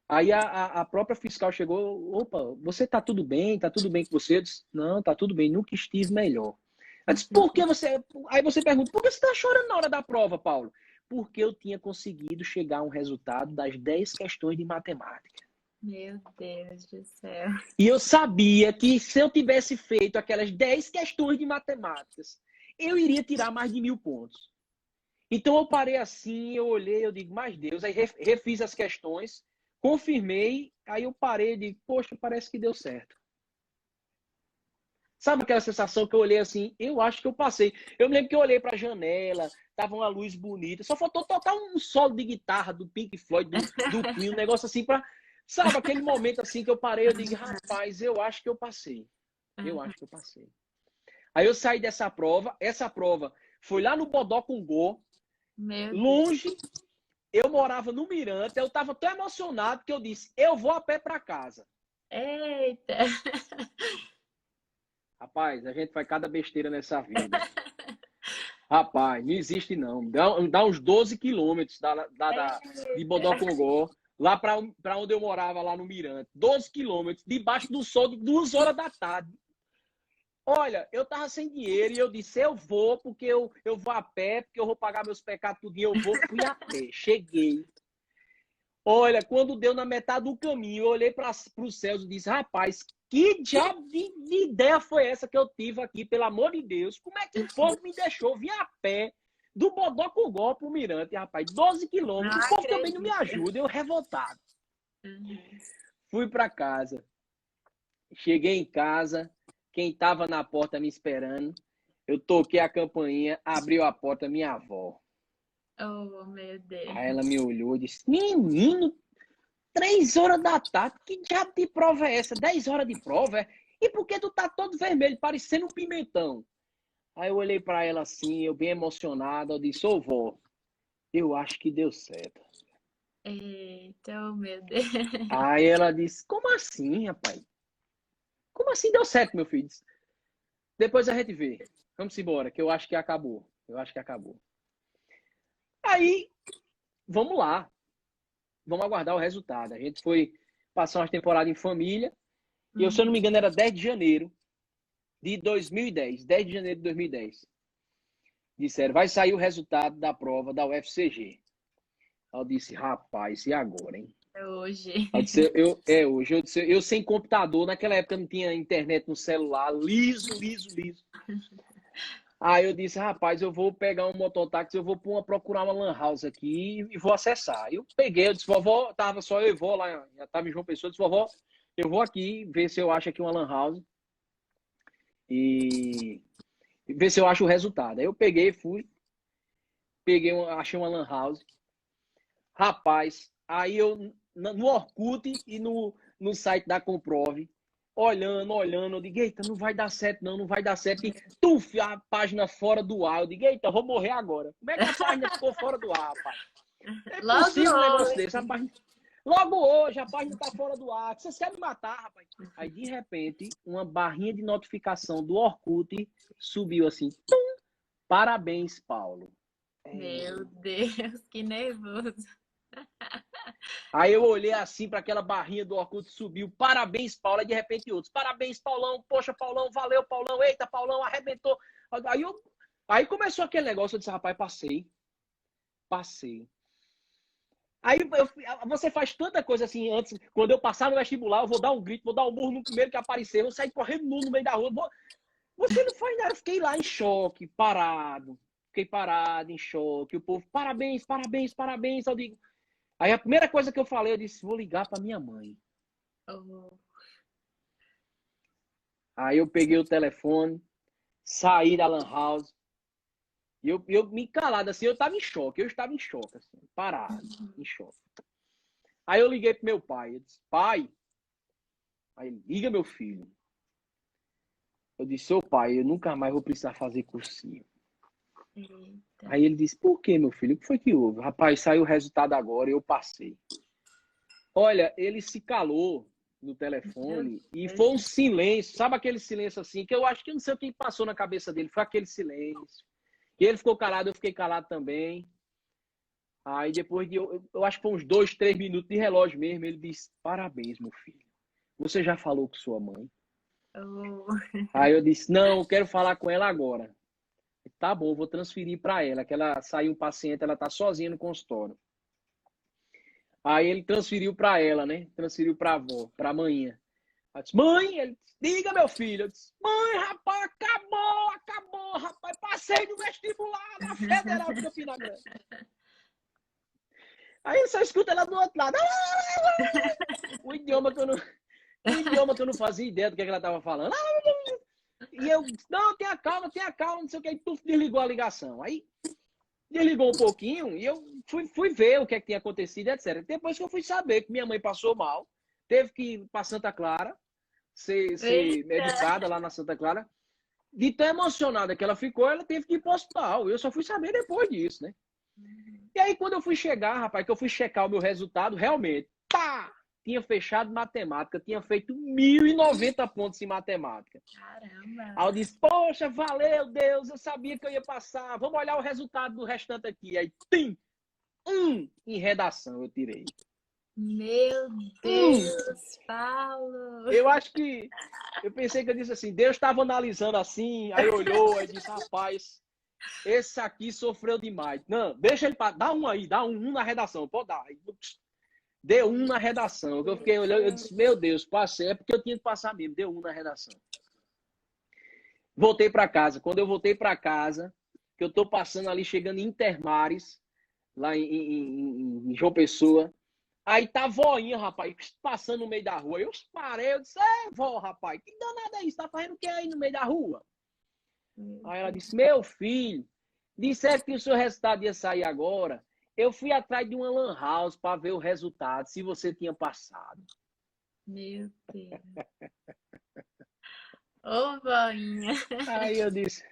Aí a própria fiscal chegou, opa, você tá tudo bem com você? Eu disse, não, tá tudo bem, nunca estive melhor. Ela disse, por que você... Aí você pergunta, por que você está chorando na hora da prova, Paulo? Porque eu tinha conseguido chegar a um resultado das 10 questões de matemática. Meu Deus do céu. E eu sabia que se eu tivesse feito aquelas 10 questões de matemáticas, eu iria tirar mais de 1000 pontos. Então eu parei assim, eu olhei, eu digo, mas Deus, aí refiz as questões, confirmei, aí eu parei e digo, poxa, parece que deu certo. Sabe aquela sensação que eu olhei assim, eu acho que eu passei. Eu me lembro que eu olhei para a janela, tava uma luz bonita, só faltou tocar um solo de guitarra do Pink Floyd, do Queen, um negócio assim para, sabe, aquele momento assim que eu parei, eu digo, rapaz, eu acho que eu passei. Eu acho que eu passei. Aí eu saí dessa prova, essa prova foi lá no Bodó Congô, longe, eu morava no Mirante, eu tava tão emocionado que eu disse, eu vou a pé para casa. Eita! Rapaz, a gente faz cada besteira nessa vida. Rapaz, não existe não. Dá uns 12 quilômetros de Bodocongó, lá para onde eu morava, lá no Mirante. 12 quilômetros, debaixo do sol, de 2 horas da tarde. Olha, eu tava sem dinheiro e eu disse, eu vou, porque eu vou a pé, porque eu vou pagar meus pecados tudinho, eu vou, fui a pé. Cheguei. Olha, quando deu na metade do caminho, eu olhei para os céus e disse, rapaz, que diabo de ideia foi essa que eu tive aqui, pelo amor de Deus? Como é que o povo me deixou vir a pé do Bodocongó pro Mirante, rapaz? 12 quilômetros, o povo também não me ajuda, eu revoltado. Fui para casa. Cheguei em casa, quem estava na porta me esperando, eu toquei a campainha, abriu a porta, minha avó. Oh, meu Deus. Aí ela me olhou e disse, menino, 3 horas da tarde, que diabo de prova é essa? 10 horas de prova? É? E por que tu tá todo vermelho, parecendo um pimentão? Aí eu olhei para ela assim, eu bem emocionado, eu disse, ô vó, eu acho que deu certo. Eita, oh, meu Deus. Aí ela disse, como assim, rapaz? Como assim deu certo, meu filho? Disse, depois a gente vê. Vamos embora, que eu acho que acabou. Eu acho que acabou. Aí, vamos lá. Vamos aguardar o resultado. A gente foi passar umas temporadas em família. E eu, se eu não me engano, era 10 de janeiro de 2010. 10 de janeiro de 2010. Disseram, vai sair o resultado da prova da UFCG. Eu disse, rapaz, e agora, hein? É hoje. Eu disse, hoje. Eu disse, eu sem computador, naquela época não tinha internet no celular, liso. Aí eu disse, rapaz, eu vou pegar um mototáxi, eu vou procurar uma lan house aqui e vou acessar. Eu peguei, eu disse, vovó, tava só eu e vó lá, já tava em João Pessoa, eu disse, vovó, eu vou aqui ver se eu acho aqui uma lan house e ver se eu acho o resultado. Aí eu peguei, achei uma lan house. Rapaz, aí eu, no Orkut e no site da Comprove, olhando, eu digo, eita, não vai dar certo não vai dar certo. E tuf, a página fora do ar. Eu digo, eita, vou morrer agora. Como é que a página ficou fora do ar, rapaz? É possível um negócio desse. Logo hoje, a página tá fora do ar. Vocês querem me matar, rapaz? Aí, de repente, uma barrinha de notificação do Orkut subiu assim. Tum, parabéns, Paulo. Meu Deus, que nervoso. Aí eu olhei assim para aquela barrinha do Orkut, subiu, parabéns, Paulo, e de repente outros, parabéns, Paulão, poxa, Paulão, valeu, Paulão, eita, Paulão, arrebentou. Aí começou aquele negócio, eu disse, rapaz, passei. Aí você faz tanta coisa assim antes, quando eu passar no vestibular, eu vou dar um grito, vou dar um murro no primeiro que aparecer, eu vou sair correndo nu no meio da rua. Você não faz nada, eu fiquei lá em choque, parado, em choque, o povo, parabéns, eu digo. Aí a primeira coisa que eu falei, eu disse, vou ligar para minha mãe. Oh. Aí eu peguei o telefone, saí da lan house, e eu me calado assim, eu estava em choque, assim, parado, em choque. Aí eu liguei pro meu pai, eu disse, pai, aí liga meu filho. Eu disse, seu pai, eu nunca mais vou precisar fazer cursinho. Eita. Aí ele disse, por que, meu filho? O que foi que houve? Rapaz, saiu o resultado agora e eu passei. Olha, ele se calou no telefone e foi um silêncio, sabe aquele silêncio assim, que eu acho que eu não sei o que passou na cabeça dele, foi aquele silêncio. E ele ficou calado, eu fiquei calado também. Aí depois de, eu acho que foi uns 2, 3 minutos de relógio mesmo, ele disse, parabéns, meu filho. Você já falou com sua mãe? Oh. Aí eu disse, não, eu quero falar com ela agora. Tá bom, vou transferir para ela, que ela saiu um paciente, ela tá sozinha no consultório. Aí ele transferiu para ela, né? Transferiu para a avó, para a manhã. Ela disse, mãe, ele disse, diga, meu filho. Eu disse, mãe, rapaz, acabou, rapaz. Passei no vestibular na Federal de Campina Grande. Aí ele só escuta ela do outro lado. O idioma que eu não fazia ideia do que ela estava falando. E eu disse, não, tenha calma, não sei o que. Aí tu desligou a ligação. Aí desligou um pouquinho e eu fui ver o que é que tinha acontecido, etc. Depois que eu fui saber que minha mãe passou mal, teve que ir para Santa Clara, ser medicada lá na Santa Clara. De tão emocionada que ela ficou, ela teve que ir para o hospital. Eu só fui saber depois disso, né? E aí, quando eu fui chegar, rapaz, que eu fui checar o meu resultado, realmente, pá! tinha fechado matemática, tinha feito 1.090 pontos em matemática. Caramba! Aí eu disse, poxa, valeu, Deus, eu sabia que eu ia passar. Vamos olhar o resultado do restante aqui. Aí, tim, em redação eu tirei. Meu Deus, Paulo! Eu acho que... Eu pensei que eu disse assim, Deus estava analisando assim, aí olhou, aí disse, rapaz, esse aqui sofreu demais. Não, deixa ele... Dá um aí, dá um na redação, pode dar. Aí, deu um na redação. Eu fiquei olhando, eu disse, meu Deus, passei. É porque eu tinha que passar mesmo, deu um na redação. Voltei para casa. Quando eu voltei para casa, que eu tô passando ali, chegando em Intermares, lá em João Pessoa, aí tá a voinha, rapaz, passando no meio da rua. Eu parei, eu disse, vó, rapaz, que danada é isso? Tá fazendo o que aí no meio da rua? Aí ela disse, meu filho, disseram que o seu resultado ia sair agora. Eu fui atrás de uma lan house para ver o resultado, se você tinha passado. Meu Deus. Ô, voinha. Aí eu disse,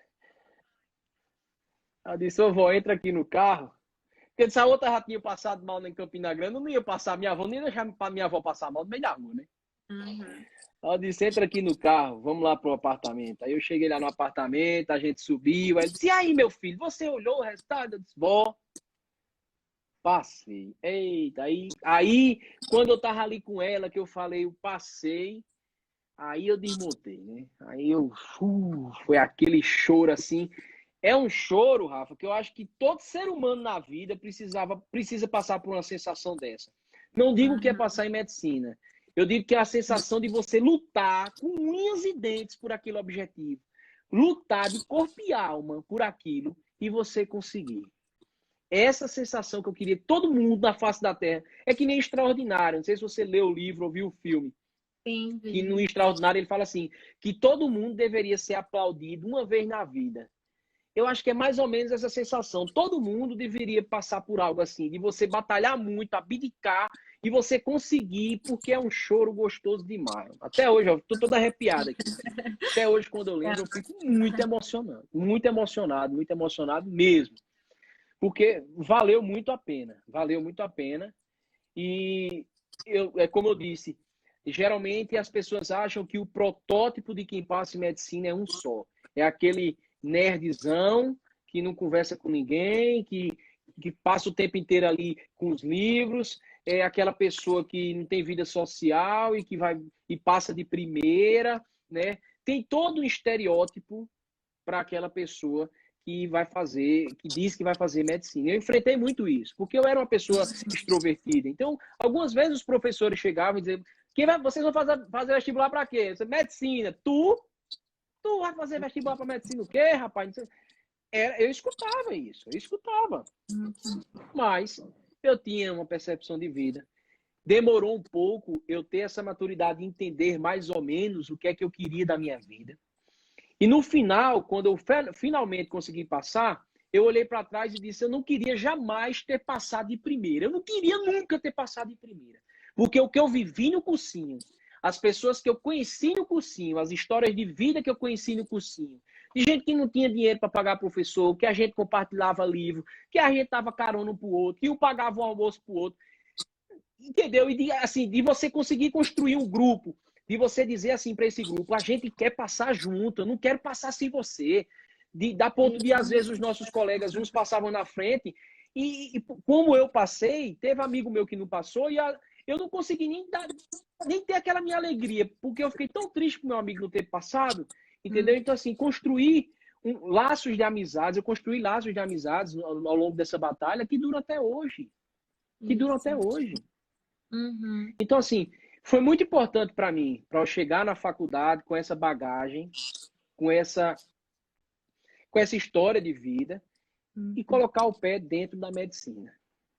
ô vó, entra aqui no carro. Porque se a outra já tinha passado mal em Campina Grande, eu não ia passar minha avó, nem ia deixar pra minha avó passar mal no meio da rua, né? Uhum. Aí eu disse, entra aqui no carro, vamos lá pro apartamento. Aí eu cheguei lá no apartamento, a gente subiu. Aí ele disse, e aí, meu filho, você olhou o resultado? Eu disse, vó, passei. Eita, aí quando eu tava ali com ela, que eu falei, eu passei, aí eu desmontei, né? Foi aquele choro assim. É um choro, Rafa, que eu acho que todo ser humano na vida precisa passar por uma sensação dessa. Não digo que é Uhum. passar em medicina. Eu digo que é a sensação de você lutar com unhas e dentes por aquele objetivo. Lutar de corpo e alma por aquilo e você conseguir. Essa sensação que eu queria que todo mundo na face da Terra é que nem Extraordinário. Não sei se você leu o livro ou viu o filme. Sim, Que no vi. Extraordinário ele fala assim, que todo mundo deveria ser aplaudido uma vez na vida. Eu acho que é mais ou menos essa sensação. Todo mundo deveria passar por algo assim, de você batalhar muito, abdicar e você conseguir, porque é um choro gostoso demais. Até hoje, eu tô todo arrepiado aqui. Até hoje, quando eu lembro, eu fico muito emocionado mesmo. Porque valeu muito a pena. E é como eu disse, geralmente as pessoas acham que o protótipo de quem passa em medicina é um só. É aquele nerdzão que não conversa com ninguém, que passa o tempo inteiro ali com os livros, é aquela pessoa que não tem vida social e que vai e passa de primeira, né? Tem todo um estereótipo para aquela pessoa que diz que vai fazer medicina. Eu enfrentei muito isso, porque eu era uma pessoa extrovertida. Então, algumas vezes os professores chegavam e diziam, vocês vão fazer vestibular para quê? Eu disse, medicina. Tu vai fazer vestibular para medicina o quê, rapaz? Eu escutava isso, eu escutava. Mas eu tinha uma percepção de vida. Demorou um pouco eu ter essa maturidade de entender mais ou menos o que é que eu queria da minha vida. E no final, quando eu finalmente consegui passar, eu olhei para trás e disse, eu não queria jamais ter passado de primeira. Eu não queria nunca ter passado de primeira. Porque o que eu vivi no cursinho, as pessoas que eu conheci no cursinho, as histórias de vida que eu conheci no cursinho, de gente que não tinha dinheiro para pagar professor, que a gente compartilhava livro, que a gente dava carona um para o outro, que um pagava o almoço para o outro. Entendeu? E de você conseguir construir um grupo, de você dizer assim para esse grupo, a gente quer passar junto, eu não quero passar sem você. Da ponto de, às vezes, os nossos colegas, uns passavam na frente, e como eu passei, teve amigo meu que não passou, e eu não consegui nem ter aquela minha alegria, porque eu fiquei tão triste com meu amigo não ter passado, entendeu? Então, assim, laços de amizades, eu construí laços de amizades ao longo dessa batalha que duram até hoje. Uhum. Então, assim, foi muito importante para mim, para eu chegar na faculdade com essa bagagem, com essa história de vida e colocar o pé dentro da medicina.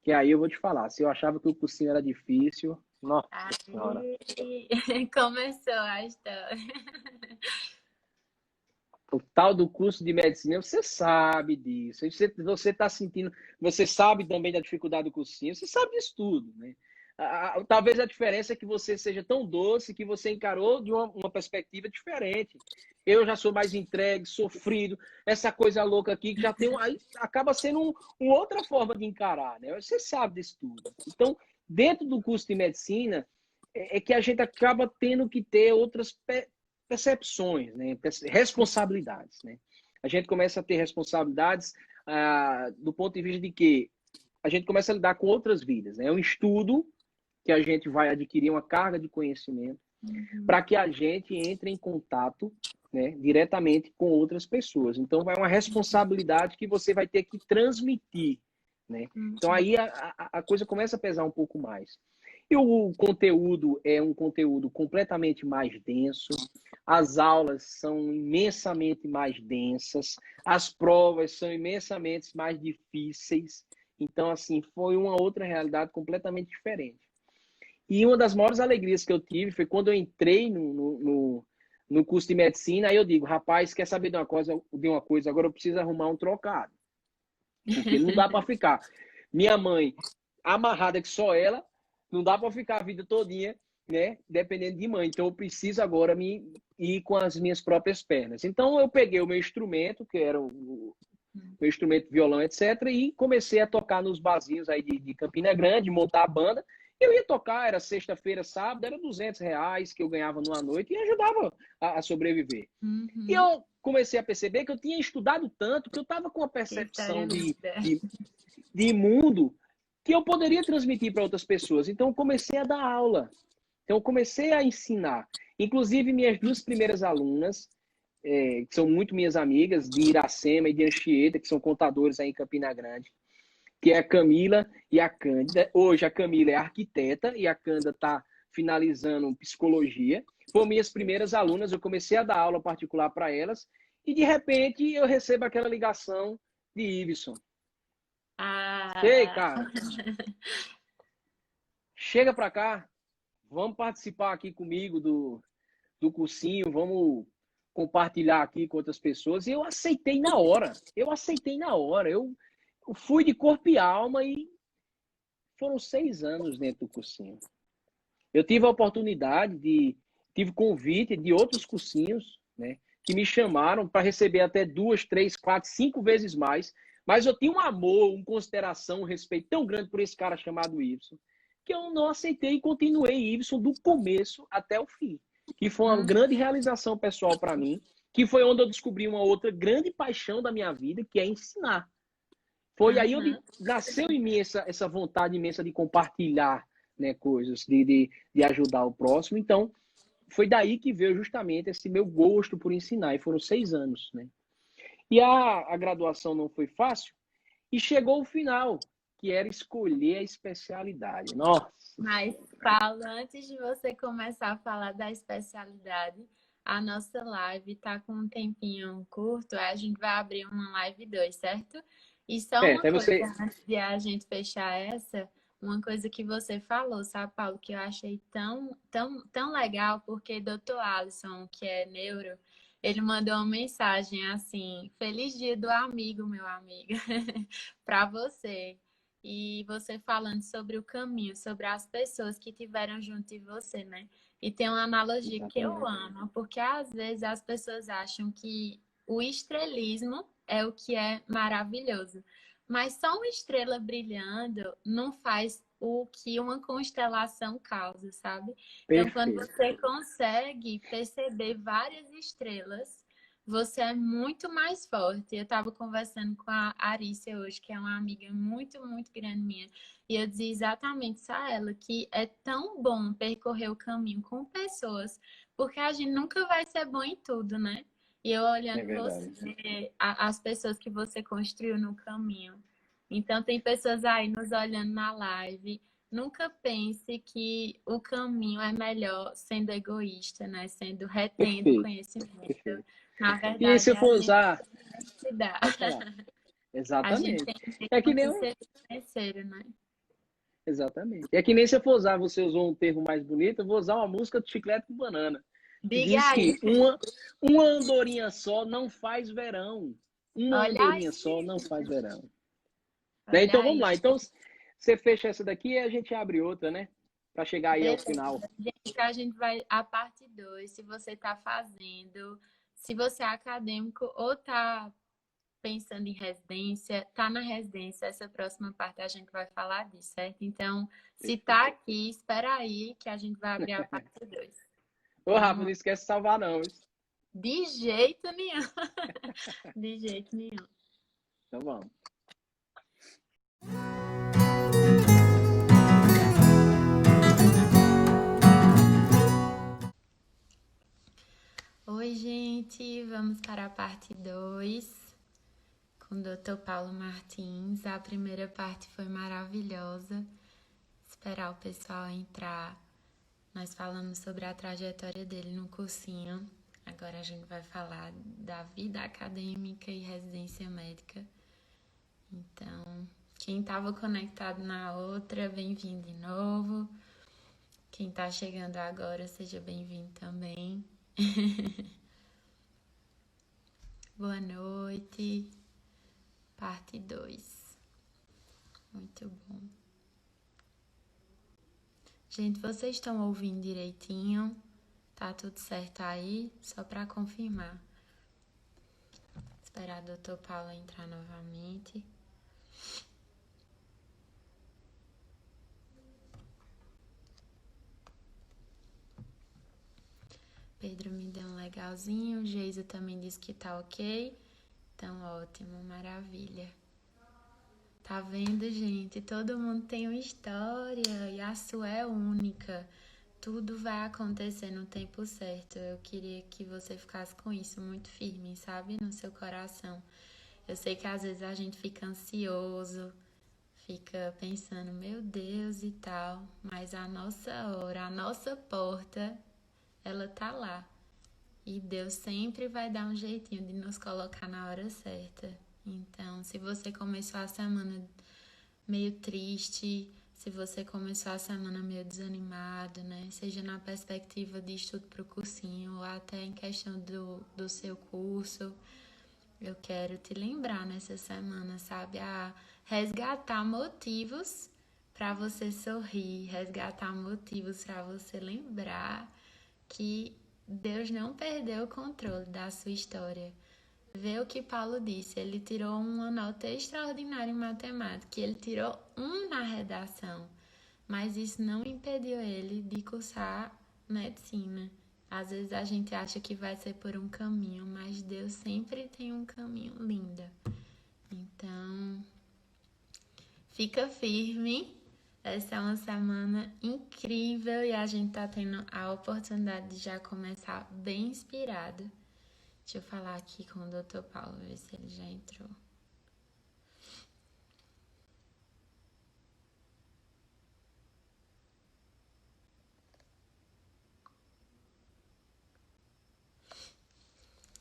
Que aí eu vou te falar, se eu achava que o cursinho era difícil, nossa senhora. Começou a história. O tal do curso de medicina, você sabe disso. Você está sentindo, você sabe também da dificuldade do cursinho, você sabe disso tudo, né? Talvez a diferença é que você seja tão doce que você encarou de uma perspectiva diferente. Eu já sou mais entregue, sofrido, essa coisa louca aqui que já tem aí acaba sendo uma outra forma de encarar, né? Você sabe disso tudo. Então, dentro do curso de medicina, é que a gente acaba tendo que ter outras percepções, né? Responsabilidades, né? A gente começa a ter responsabilidades do ponto de vista de que a gente começa a lidar com outras vidas, né? É um estudo que a gente vai adquirir uma carga de conhecimento para que a gente entre em contato, né, diretamente com outras pessoas. Então, vai uma responsabilidade que você vai ter que transmitir, né? Então, aí a coisa começa a pesar um pouco mais. E o conteúdo é um conteúdo completamente mais denso, as aulas são imensamente mais densas, as provas são imensamente mais difíceis. Então, assim, foi uma outra realidade completamente diferente. E uma das maiores alegrias que eu tive foi quando eu entrei no curso de medicina. Aí eu digo, rapaz, quer saber de uma coisa? Agora eu preciso arrumar um trocado. Porque não dá para ficar. Minha mãe, amarrada que só ela, não dá para ficar a vida todinha, né? Dependendo de mãe. Então eu preciso agora me ir com as minhas próprias pernas. Então eu peguei o meu instrumento, que era o meu instrumento violão, etc. E comecei a tocar nos barzinhos aí de Campina Grande, montar a banda. Eu ia tocar, era sexta-feira, sábado, era R$ 200 que eu ganhava numa noite e ajudava a sobreviver. E eu comecei a perceber que eu tinha estudado tanto, que eu estava com uma percepção de mundo que eu poderia transmitir para outras pessoas. Então, eu comecei a dar aula. Então, eu comecei a ensinar. Inclusive, minhas duas primeiras alunas, que são muito minhas amigas, de Iracema e de Anchieta, que são contadores aí em Campina Grande, que é a Camila e a Cândida. Hoje a Camila é arquiteta e a Cândida está finalizando psicologia. Foram minhas primeiras alunas, eu comecei a dar aula particular para elas e de repente eu recebo aquela ligação de Iveson. Ei, cara, chega para cá, vamos participar aqui comigo do cursinho, vamos compartilhar aqui com outras pessoas. E eu aceitei na hora, eu fui de corpo e alma e foram 6 anos dentro do cursinho. Eu tive a oportunidade tive convite de outros cursinhos, né, que me chamaram para receber até 2, 3, 4, 5 vezes mais, mas eu tinha um amor, uma consideração, um respeito tão grande por esse cara chamado Iveson, que eu não aceitei e continuei Iveson do começo até o fim, que foi uma grande realização pessoal para mim, que foi onde eu descobri uma outra grande paixão da minha vida, que é ensinar. Foi aí onde nasceu em mim essa vontade imensa de compartilhar, né, coisas, de ajudar o próximo. Então, foi daí que veio justamente esse meu gosto por ensinar. E foram 6 anos, né? E a graduação não foi fácil. E chegou o final, que era escolher a especialidade. Nossa! Mas, Paulo, antes de você começar a falar da especialidade, a nossa live tá com um tempinho curto, a gente vai abrir uma live 2, certo? E só uma Até coisa, você... antes de a gente fechar essa, uma coisa que você falou, sabe, Paulo, que eu achei tão legal, porque Dr. Alisson, que é neuro, ele mandou uma mensagem assim: Feliz dia do amigo, meu amigo, para você. E você falando sobre o caminho, sobre as pessoas que tiveram junto de você, né? E tem uma analogia que eu amo, porque às vezes as pessoas acham que o estrelismo é o que é maravilhoso. Mas só uma estrela brilhando não faz o que uma constelação causa, sabe? Então, quando Perfeito. você consegue perceber várias estrelas, você é muito mais forte. Eu estava conversando com a Arícia hoje, que é uma amiga muito, muito grande minha, e eu dizia exatamente isso a ela, que é tão bom percorrer o caminho com pessoas, porque a gente nunca vai ser bom em tudo, né? E eu olhando você, as pessoas que você construiu no caminho. Então, tem pessoas aí nos olhando na live. Nunca pense que o caminho é melhor sendo egoísta, né? Sendo retendo Perfeito. conhecimento. Na E aí, se verdade, eu a for gente usar... se dá. Pode falar. A gente Exatamente. tem É que tempo nem de ser terceiro, né? Exatamente. É que nem se eu for usar, você usou um termo mais bonito, eu vou usar uma música do Chiclete com Banana, que Diga diz aí. que uma andorinha só não faz verão. Uma Olha aí. andorinha só não faz verão. Né? Olha Então vamos aí. lá. Então você fecha essa daqui e a gente abre outra, né? Para chegar aí ao Beleza. final. Gente, a gente vai a parte 2. Se você está fazendo, se você é acadêmico ou está pensando em residência, tá na residência, essa próxima parte a gente vai falar disso, certo? Então, se tá Perfeito. aqui, espera aí que a gente vai abrir a parte 2. Ô, Rafa, Vamos não lá. esquece de salvar, não. Isso. De jeito nenhum. De jeito nenhum. Então vamos. Oi, gente, vamos para a parte 2 com o Dr. Paulo Martins. A primeira parte foi maravilhosa. Esperar o pessoal entrar. Nós falamos sobre a trajetória dele no cursinho. Agora a gente vai falar da vida acadêmica e residência médica. Então, quem estava conectado na outra, bem-vindo de novo. Quem está chegando agora, seja bem-vindo também. Boa noite. Parte 2. Muito bom. Gente, vocês estão ouvindo direitinho? Tá tudo certo aí? Só para confirmar. Esperar o Dr. Paulo entrar novamente. Pedro me deu um legalzinho. Geisa também disse que tá ok. Então, ótimo, maravilha. Tá vendo, gente? Todo mundo tem uma história e a sua é única. Tudo vai acontecer no tempo certo. Eu queria que você ficasse com isso muito firme, sabe? No seu coração. Eu sei que às vezes a gente fica ansioso, fica pensando, meu Deus e tal, mas a nossa hora, a nossa porta, ela tá lá. E Deus sempre vai dar um jeitinho de nos colocar na hora certa. Então, se você começou a semana meio triste, se você começou a semana meio desanimado, né? Seja na perspectiva de estudo para o cursinho ou até em questão do seu curso, eu quero te lembrar nessa semana, sabe? A resgatar motivos para você sorrir, resgatar motivos para você lembrar que Deus não perdeu o controle da sua história. Vê o que Paulo disse, ele tirou uma nota extraordinária em matemática, ele tirou na redação, mas isso não impediu ele de cursar medicina. Às vezes a gente acha que vai ser por um caminho, mas Deus sempre tem um caminho lindo. Então, fica firme. Essa é uma semana incrível e a gente tá tendo a oportunidade de já começar bem inspirado. Deixa eu falar aqui com o Dr. Paulo, ver se ele já entrou.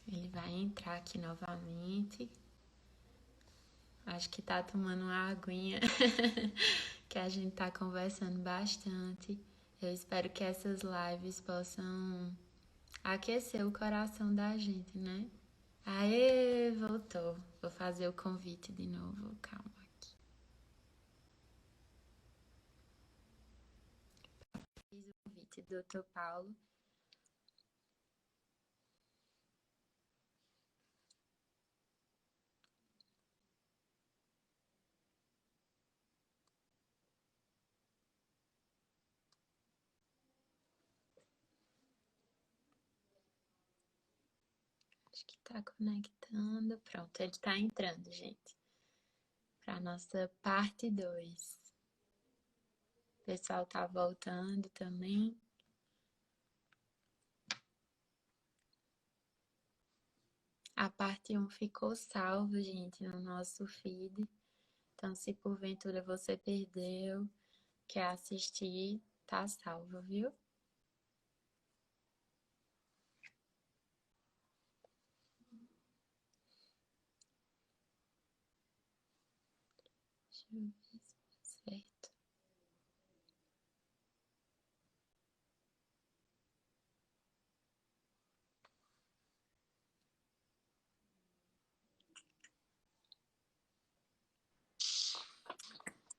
Ele vai entrar aqui novamente. Acho que tá tomando uma aguinha, que a gente tá conversando bastante. Eu espero que essas lives possam aquecer o coração da gente, né? Aê, voltou. Vou fazer o convite de novo. Calma aqui. Fiz o convite do Dr. Paulo. Acho que tá conectando. Pronto, ele tá entrando, gente. Pra nossa parte 2. O pessoal tá voltando também. A parte 1 ficou salva, gente, no nosso feed. Então, se porventura você perdeu, quer assistir, tá salvo, viu? Deixa eu ver se tá certo.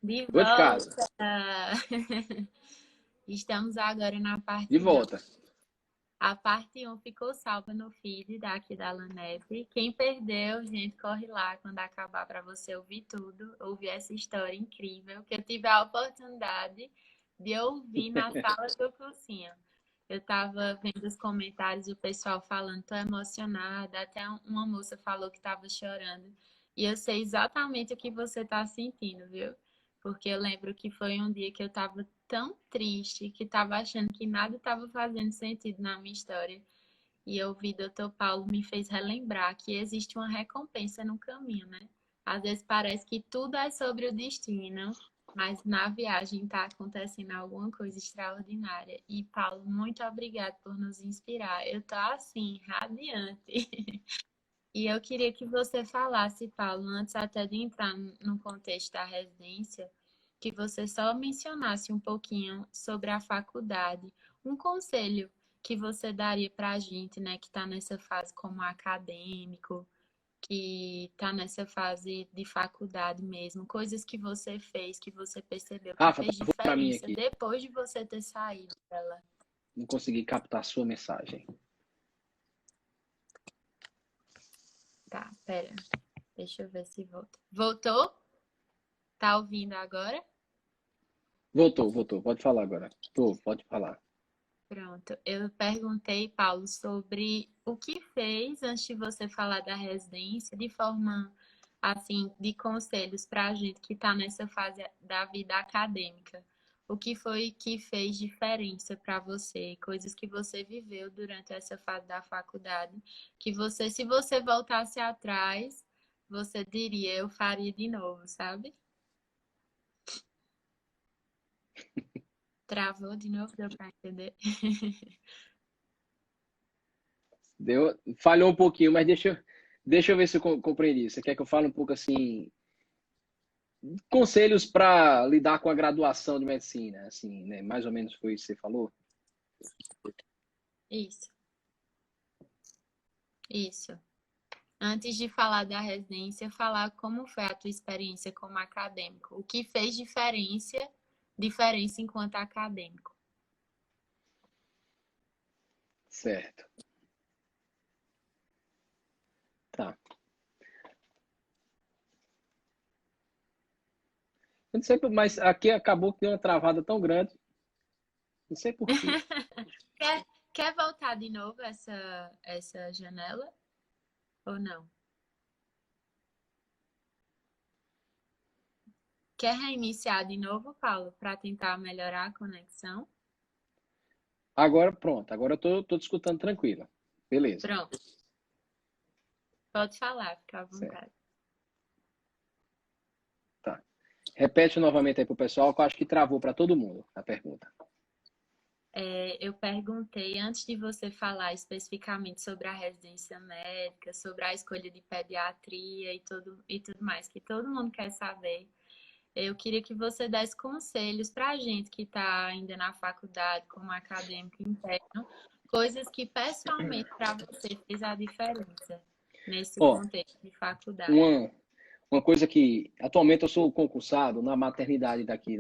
De Vou de casa. volta! Estamos agora na De parte 2. volta. A parte um ficou salva no feed daqui da Lanese. Quem perdeu, gente, corre lá quando acabar para você ouvir tudo, ouvir essa história incrível que eu tive a oportunidade de ouvir na sala do cursinho. Eu estava vendo os comentários do pessoal falando, tô emocionada, até uma moça falou que estava chorando. E eu sei exatamente o que você está sentindo, viu? Porque eu lembro que foi um dia que eu estava tão triste, que estava achando que nada estava fazendo sentido na minha história. E ouvir Dr. Paulo me fez relembrar que existe uma recompensa no caminho, né? Às vezes parece que tudo é sobre o destino, mas na viagem está acontecendo alguma coisa extraordinária. E Paulo, muito obrigado por nos inspirar. Eu tô assim, radiante. E eu queria que você falasse, Paulo, antes até de entrar no contexto da residência, que você só mencionasse um pouquinho sobre a faculdade, um conselho que você daria para a gente, né, que está nessa fase como acadêmico, que está nessa fase de faculdade mesmo, coisas que você fez, que você percebeu que Rafa, fez travou para mim diferença aqui. depois de você ter saído dela. Não consegui captar a sua mensagem. Tá, pera. Deixa eu ver se volta. Voltou? Tá ouvindo agora? Voltou. Pode falar agora. Pode falar. Pronto. Eu perguntei, Paulo, sobre o que fez antes de você falar da residência, de forma assim, de conselhos para a gente que está nessa fase da vida acadêmica. O que foi que fez diferença para você? Coisas que você viveu durante essa fase da faculdade, que você, se você voltasse atrás, você diria, eu faria de novo, sabe? Travou de novo, deu para entender? Falhou um pouquinho, mas deixa eu ver se eu compreendi. Você quer que eu fale um pouco assim, conselhos para lidar com a graduação de medicina, assim, né? Mais ou menos foi isso que você falou? Isso, isso. Antes de falar da residência, falar como foi a tua experiência como acadêmico. O que fez diferença enquanto acadêmico. Certo. Tá. Eu não sei, mas aqui acabou que deu uma travada tão grande. Não sei por quê. Quer, quer voltar de novo essa janela? Ou não? Quer reiniciar de novo, Paulo, para tentar melhorar a conexão? Agora, pronto. Agora eu tô te escutando tranquila. Beleza. Pronto. Pode falar, fica à Certo. vontade. Tá. Repete novamente aí pro pessoal, que eu acho que travou para todo mundo a pergunta. Eu perguntei, antes de você falar especificamente sobre a residência médica, sobre a escolha de pediatria e tudo mais, que todo mundo quer saber, eu queria que você desse conselhos para a gente que está ainda na faculdade, como acadêmico interno, coisas que pessoalmente para você fez a diferença nesse Ó, contexto de faculdade. uma coisa que atualmente eu sou concursado na maternidade daqui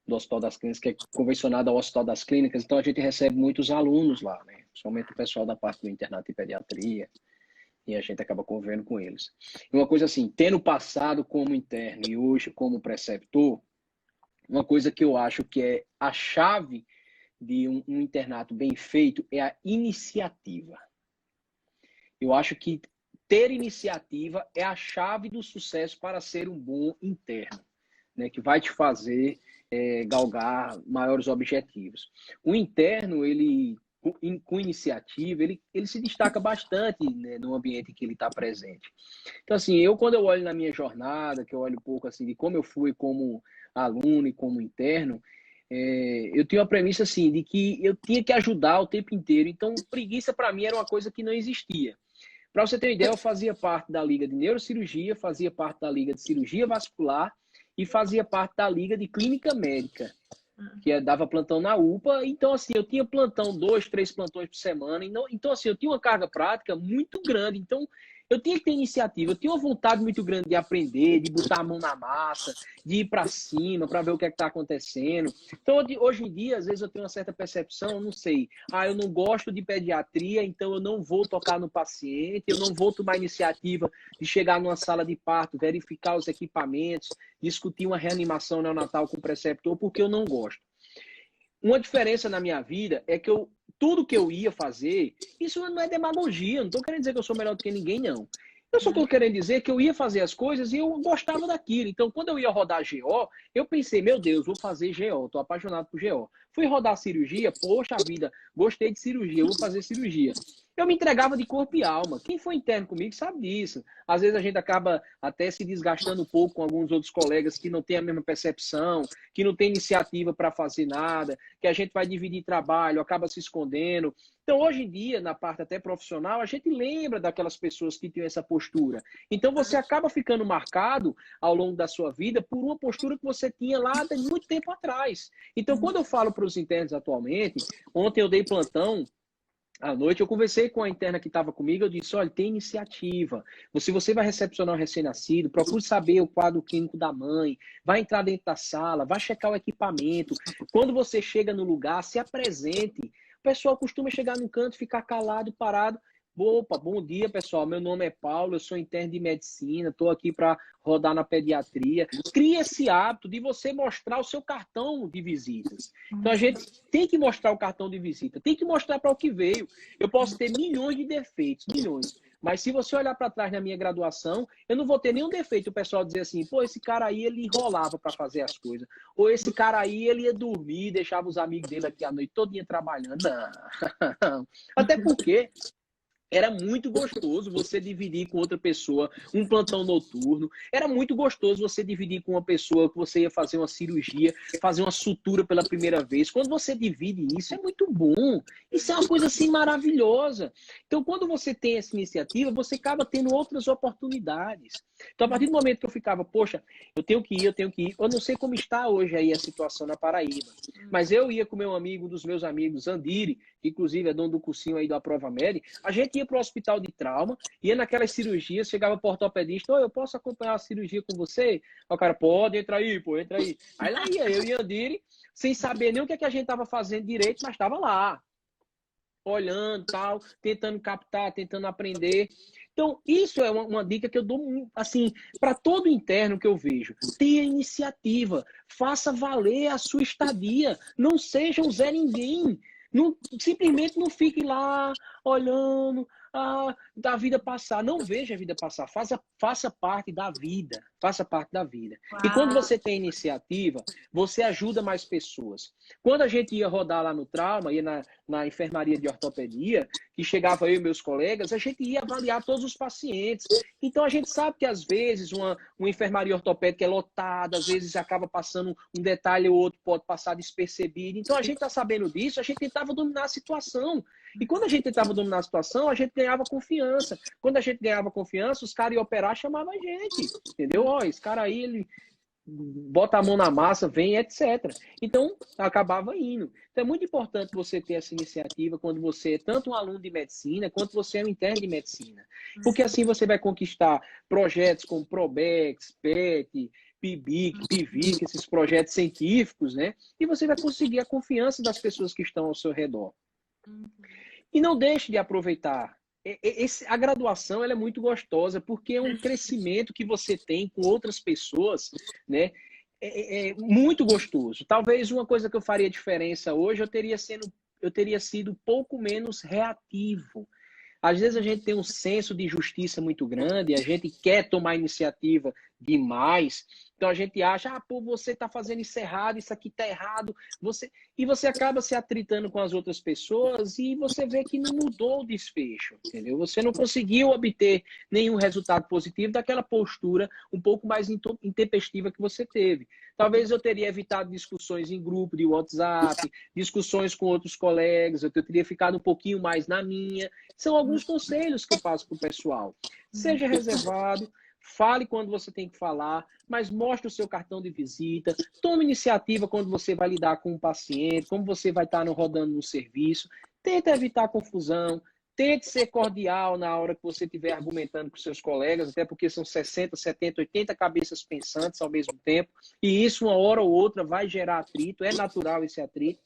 do Hospital das Clínicas, que é convencionado ao Hospital das Clínicas, então a gente recebe muitos alunos lá, né? Principalmente o pessoal da parte do internato de pediatria, e a gente acaba convivendo com eles. E uma coisa assim, tendo passado como interno e hoje como preceptor, uma coisa que eu acho que é a chave de um internato bem feito é a iniciativa. Eu acho que ter iniciativa é a chave do sucesso para ser um bom interno, né, que vai te fazer galgar maiores objetivos. O interno, ele com iniciativa, ele se destaca bastante, né, no ambiente que ele está presente. Então, assim, quando eu olho na minha jornada, que eu olho um pouco assim de como eu fui como aluno e como interno, eu tinha uma premissa assim de que eu tinha que ajudar o tempo inteiro. Então, preguiça para mim era uma coisa que não existia. Para você ter uma ideia, eu fazia parte da Liga de Neurocirurgia, fazia parte da Liga de Cirurgia Vascular e fazia parte da Liga de Clínica Médica, que dava plantão na UPA. Então, assim, eu tinha plantão, 2, 3 plantões por semana. Então, assim, eu tinha uma carga prática muito grande. Então, Eu tinha que ter iniciativa, eu tinha uma vontade muito grande de aprender, de botar a mão na massa, de ir para cima, para ver o que é que está acontecendo. Então, hoje em dia, às vezes eu tenho uma certa percepção, não sei, eu não gosto de pediatria, então eu não vou tocar no paciente, eu não vou tomar iniciativa de chegar numa sala de parto, verificar os equipamentos, discutir uma reanimação neonatal com o preceptor, porque eu não gosto. Uma diferença na minha vida é que tudo que eu ia fazer, isso não é demagogia, não estou querendo dizer que eu sou melhor do que ninguém, não. Eu só estou querendo dizer que eu ia fazer as coisas e eu gostava daquilo. Então, quando eu ia rodar GO, eu pensei, meu Deus, vou fazer GO, estou apaixonado por GO. Fui rodar cirurgia, poxa vida, gostei de cirurgia, eu vou fazer cirurgia. Eu me entregava de corpo e alma. Quem foi interno comigo sabe disso. Às vezes a gente acaba até se desgastando um pouco com alguns outros colegas que não têm a mesma percepção, que não tem iniciativa para fazer nada, que a gente vai dividir trabalho, acaba se escondendo. Então, hoje em dia, na parte até profissional, a gente lembra daquelas pessoas que tinham essa postura. Então, você acaba ficando marcado ao longo da sua vida por uma postura que você tinha lá de muito tempo atrás. Então, quando eu falo para os internos atualmente, ontem eu dei plantão à noite, eu conversei com a interna que estava comigo, eu disse, olha, tem iniciativa. Se você vai recepcionar um recém-nascido, procure saber o quadro clínico da mãe, vai entrar dentro da sala, vai checar o equipamento. Quando você chega no lugar, se apresente. O pessoal costuma chegar no canto, ficar calado, parado. Opa, bom dia, pessoal. Meu nome é Paulo, eu sou interno de medicina, estou aqui para rodar na pediatria. Cria esse hábito de você mostrar o seu cartão de visitas. Então, a gente tem que mostrar o cartão de visita, tem que mostrar para o que veio. Eu posso ter milhões de defeitos, milhões. Mas se você olhar para trás na minha graduação, eu não vou ter nenhum defeito. O pessoal dizer assim, pô, esse cara aí, ele enrolava para fazer as coisas. Ou esse cara aí, ele ia dormir, deixava os amigos dele aqui a noite todinha trabalhando. Não. Até porque era muito gostoso você dividir com outra pessoa um plantão noturno. Era muito gostoso você dividir com uma pessoa que você ia fazer uma cirurgia, fazer uma sutura pela primeira vez. Quando você divide isso, é muito bom. Isso é uma coisa assim maravilhosa. Então, quando você tem essa iniciativa, você acaba tendo outras oportunidades. Então, a partir do momento que eu ficava, poxa, eu tenho que ir, eu tenho que ir. Eu não sei como está hoje aí a situação na Paraíba, mas eu ia com meu amigo, um dos meus amigos, Andiri, que inclusive é dono do cursinho aí da Prova Med, a gente ia para o hospital de trauma, ia naquelas cirurgias, chegava para o ortopedista, eu posso acompanhar a cirurgia com você? Aí o cara, pode, entra aí, pô, entra aí. Aí lá ia eu e Andiri, sem saber nem o que, é que a gente estava fazendo direito, mas estava lá, olhando, tal, tentando captar, tentando aprender. Então, isso é uma dica que eu dou, assim, para todo interno que eu vejo. Tenha iniciativa, faça valer a sua estadia, não seja um Zé Ninguém. Não, simplesmente não fique lá olhando da vida passar. Não veja a vida passar. Faça parte da vida. Faça parte da vida. E quando você tem iniciativa, você ajuda mais pessoas. Quando a gente ia rodar lá no trauma, ia na enfermaria de ortopedia, que chegava eu e meus colegas, a gente ia avaliar todos os pacientes. Então a gente sabe que às vezes uma enfermaria ortopédica é lotada, às vezes acaba passando um detalhe ou outro, pode passar despercebido. Então a gente está sabendo disso, a gente tentava dominar a situação. E quando a gente tentava dominar a situação, a gente ganhava confiança. Quando a gente ganhava confiança, os caras iam operar, chamavam a gente. Entendeu? Ó, esse cara aí, ele bota a mão na massa, vem, etc. Então, acabava indo. Então, é muito importante você ter essa iniciativa quando você é tanto um aluno de medicina, quanto você é um interno de medicina. Porque assim você vai conquistar projetos como Probex, PET, PIBIC, PIVIC, esses projetos científicos, né? E você vai conseguir a confiança das pessoas que estão ao seu redor. E não deixe de aproveitar. A graduação ela é muito gostosa, porque é um crescimento que você tem com outras pessoas, né? É muito gostoso. Talvez uma coisa que eu faria diferença hoje, eu teria sido um pouco menos reativo. Às vezes a gente tem um senso de justiça muito grande, a gente quer tomar iniciativa demais, então a gente acha, pô, você está fazendo isso errado, isso aqui está errado, e você acaba se atritando com as outras pessoas e você vê que não mudou o desfecho, entendeu? Você não conseguiu obter nenhum resultado positivo daquela postura um pouco mais intempestiva que você teve. Talvez eu teria evitado discussões em grupo de WhatsApp, discussões com outros colegas, eu teria ficado um pouquinho mais na minha. São alguns conselhos que eu passo para o pessoal. Seja reservado, fale quando você tem que falar, mas mostre o seu cartão de visita, tome iniciativa quando você vai lidar com um paciente, como você vai estar rodando no serviço, tenta evitar confusão, Tente ser cordial na hora que você estiver argumentando com seus colegas, até porque são 60, 70, 80 cabeças pensantes ao mesmo tempo, e isso uma hora ou outra vai gerar atrito, é natural esse atrito,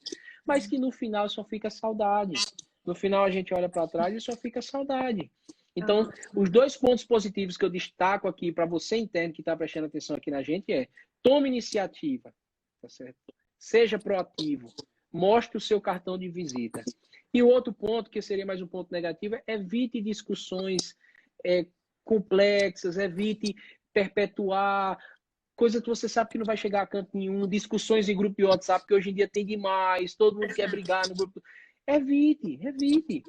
mas que no final só fica saudade. No final a gente olha para trás e só fica saudade. Então, os dois pontos positivos que eu destaco aqui para você interno que está prestando atenção aqui na gente é: tome iniciativa, tá certo? Seja proativo, mostre o seu cartão de visita. E o outro ponto, que seria mais um ponto negativo, é evite discussões complexas, evite perpetuar coisa que você sabe que não vai chegar a canto nenhum, discussões em grupo de WhatsApp, que hoje em dia tem demais, todo mundo quer brigar no grupo. Evite, evite.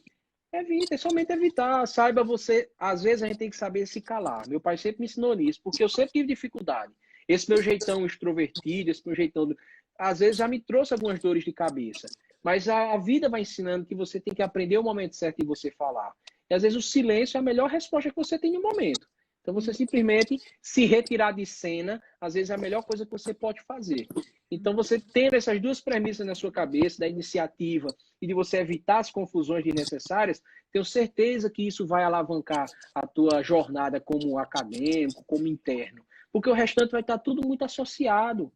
Evita, é somente evitar. Saiba você, às vezes a gente tem que saber se calar. Meu pai sempre me ensinou nisso, porque eu sempre tive dificuldade. Esse meu jeitão extrovertido, esse meu jeitão, às vezes já me trouxe algumas dores de cabeça. Mas a vida vai ensinando que você tem que aprender o momento certo de você falar. E às vezes o silêncio é a melhor resposta que você tem no momento. Então você simplesmente se retirar de cena, às vezes é a melhor coisa que você pode fazer. Então você tendo essas duas premissas na sua cabeça, da iniciativa e de você evitar as confusões desnecessárias, tenho certeza que isso vai alavancar a tua jornada como acadêmico, como interno. Porque o restante vai estar tudo muito associado.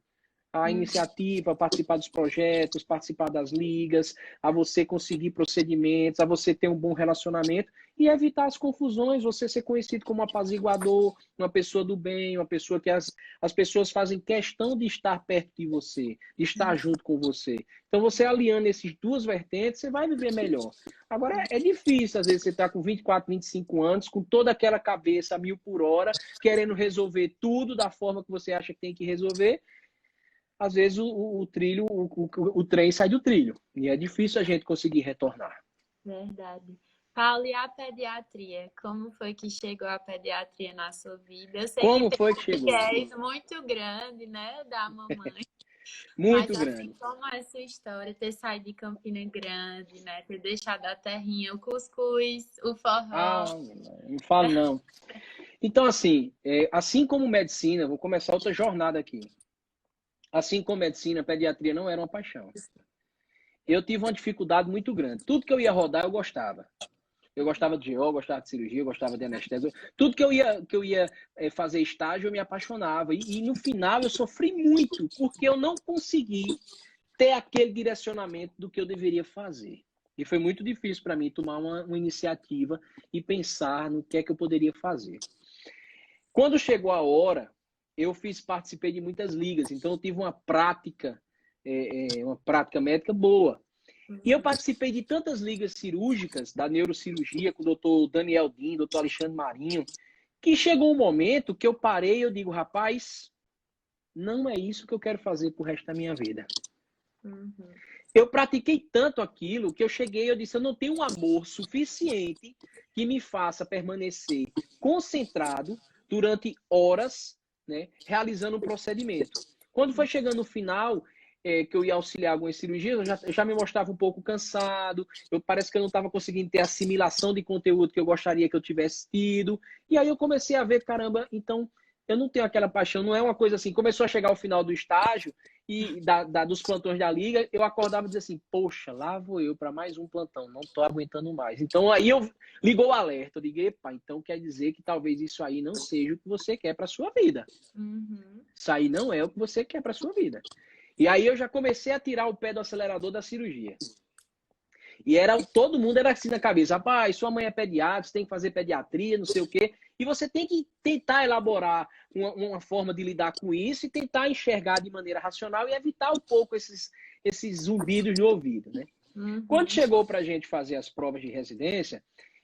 A iniciativa, a participar dos projetos, participar das ligas, a você conseguir procedimentos, a você ter um bom relacionamento e evitar as confusões, você ser conhecido como apaziguador, uma pessoa do bem, uma pessoa que as pessoas fazem questão de estar perto de você, de estar junto com você. Então, você aliando essas duas vertentes, você vai viver melhor. Agora, é difícil, às vezes, você está com 24, 25 anos, com toda aquela cabeça a 1000 por hora, querendo resolver tudo da forma que você acha que tem que resolver. Às vezes o trem sai do trilho e é difícil a gente conseguir retornar. Verdade. Paulo, e a pediatria? Como foi que chegou a pediatria na sua vida? Eu sei Como que foi que tem um chegou? viés muito grande, né, da mamãe. Muito Mas assim, grande. como é a sua história? Ter saído de Campina Grande, né? Ter deixado a terrinha, o cuscuz, o Ah, forró. não falo não. Então, assim como medicina, vou começar outra jornada aqui. Assim como medicina, pediatria não era uma paixão. Eu tive uma dificuldade muito grande. Tudo que eu ia rodar, eu gostava. Eu gostava de GO, gostava de cirurgia, eu gostava de anestesia. Tudo que eu ia fazer estágio, eu me apaixonava. E no final eu sofri muito, porque eu não consegui ter aquele direcionamento do que eu deveria fazer. E foi muito difícil para mim tomar uma iniciativa e pensar no que é que eu poderia fazer. Quando chegou a hora, eu participei de muitas ligas, então eu tive uma prática médica boa. E eu participei de tantas ligas cirúrgicas, da neurocirurgia, com o doutor Daniel Din, doutor Alexandre Marinho, que chegou um momento que eu parei e eu digo, rapaz, não é isso que eu quero fazer pro resto da minha vida. Eu pratiquei tanto aquilo que eu cheguei e eu disse, eu não tenho um amor suficiente que me faça permanecer concentrado durante horas, né, realizando um procedimento. Quando foi chegando no final, que eu ia auxiliar algumas cirurgias, eu já me mostrava um pouco cansado, parece que eu não estava conseguindo ter a assimilação de conteúdo que eu gostaria que eu tivesse tido, e aí eu comecei a ver, caramba, então eu não tenho aquela paixão, não é uma coisa assim, começou a chegar ao final do estágio, e dos plantões da liga, eu acordava e dizia assim, poxa, lá vou eu para mais um plantão, não estou aguentando mais. Então aí ligou o alerta, eu liguei, pá, então quer dizer que talvez isso aí não seja o que você quer para sua vida. Isso aí não é o que você quer para sua vida. E aí eu já comecei a tirar o pé do acelerador da cirurgia. E todo mundo era assim na cabeça, rapaz, sua mãe é pediatra, você tem que fazer pediatria, não sei o quê. E você tem que tentar elaborar uma forma de lidar com isso e tentar enxergar de maneira racional e evitar um pouco esses zumbidos no ouvido, né? Quando chegou para a gente fazer as provas de residência,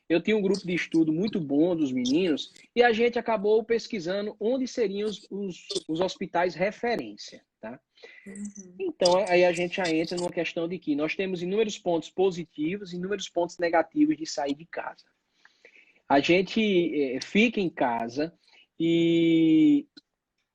eu tinha um grupo de estudo muito bom dos meninos e a gente acabou pesquisando onde seriam os hospitais referência, tá? Então, aí a gente já entra numa questão de que nós temos inúmeros pontos positivos e inúmeros pontos negativos de sair de casa. A gente fica em casa e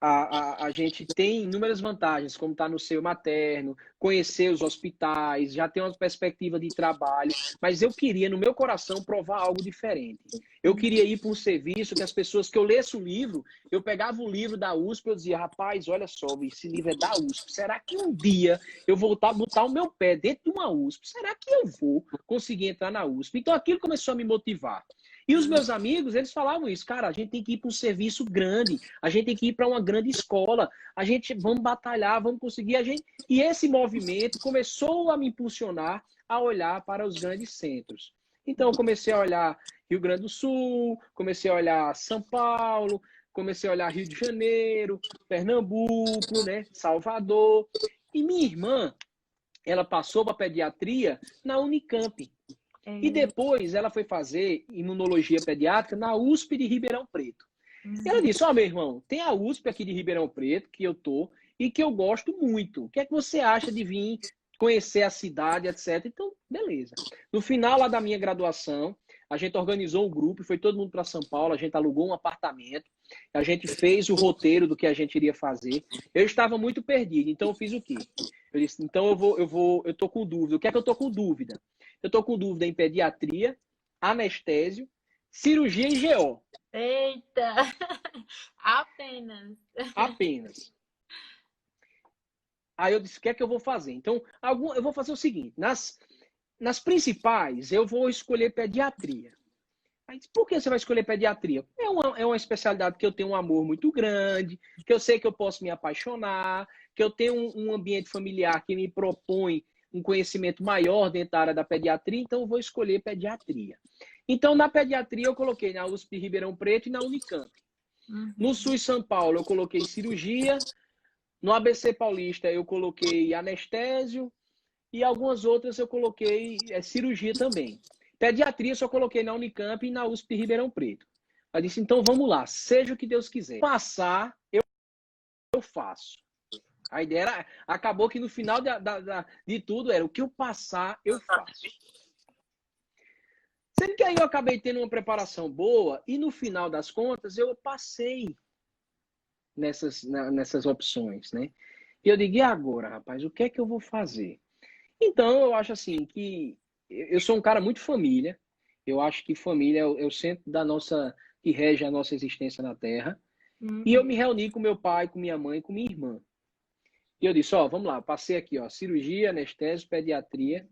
a gente tem inúmeras vantagens, como estar no seio materno, conhecer os hospitais, já ter uma perspectiva de trabalho, mas eu queria, no meu coração, provar algo diferente. Eu queria ir para um serviço que as pessoas, que eu lesse o livro, eu pegava o livro da USP, eu dizia, rapaz, olha só, esse livro é da USP, será que um dia eu vou botar o meu pé dentro de uma USP? Será que eu vou conseguir entrar na USP? Então aquilo começou a me motivar. E os meus amigos, eles falavam isso, cara, a gente tem que ir para um serviço grande, a gente tem que ir para uma grande escola, vamos batalhar, vamos conseguir. E esse movimento começou a me impulsionar a olhar para os grandes centros. Então, eu comecei a olhar Rio Grande do Sul, comecei a olhar São Paulo, comecei a olhar Rio de Janeiro, Pernambuco, né, Salvador. E minha irmã, ela passou para pediatria na Unicamp. E depois ela foi fazer imunologia pediátrica na USP de Ribeirão Preto. E ela disse, meu irmão, tem a USP aqui de Ribeirão Preto, que eu tô, e que eu gosto muito. O que é que você acha de vir conhecer a cidade, etc. Então, beleza. No final lá da minha graduação, a gente organizou um grupo, foi todo mundo para São Paulo, a gente alugou um apartamento, a gente fez o roteiro do que a gente iria fazer. Eu estava muito perdido, então eu fiz o quê? Eu disse, então eu tô com dúvida. O que é que eu tô com dúvida? Eu tô com dúvida em pediatria, anestésio, cirurgia e GO. Eita! Apenas. Apenas. Aí eu disse, o que é que eu vou fazer? Então, eu vou fazer o seguinte, nas principais, eu vou escolher pediatria. Aí, por que você vai escolher pediatria? É uma especialidade que eu tenho um amor muito grande, que eu sei que eu posso me apaixonar, que eu tenho um ambiente familiar que me propõe um conhecimento maior dentro da área da pediatria, então eu vou escolher pediatria. Então, na pediatria, eu coloquei na USP Ribeirão Preto e na Unicamp. No SUS São Paulo, eu coloquei cirurgia. No ABC Paulista, eu coloquei anestésio. E algumas outras eu coloquei cirurgia também. Pediatria eu só coloquei na Unicamp e na USP Ribeirão Preto. Ela disse, então vamos lá, seja o que Deus quiser. Passar, eu faço. A ideia era, acabou que no final de tudo era o que eu passar, eu faço. Sendo que aí eu acabei tendo uma preparação boa e no final das contas eu passei nessas opções, né? E eu digo, e agora, rapaz, o que é que eu vou fazer? Então, eu acho assim que eu sou um cara muito família. Eu acho que família é o centro que rege a nossa existência na Terra. E eu me reuni com meu pai, com minha mãe, com minha irmã. E eu disse, vamos lá, passei aqui, cirurgia, anestésio, pediatria.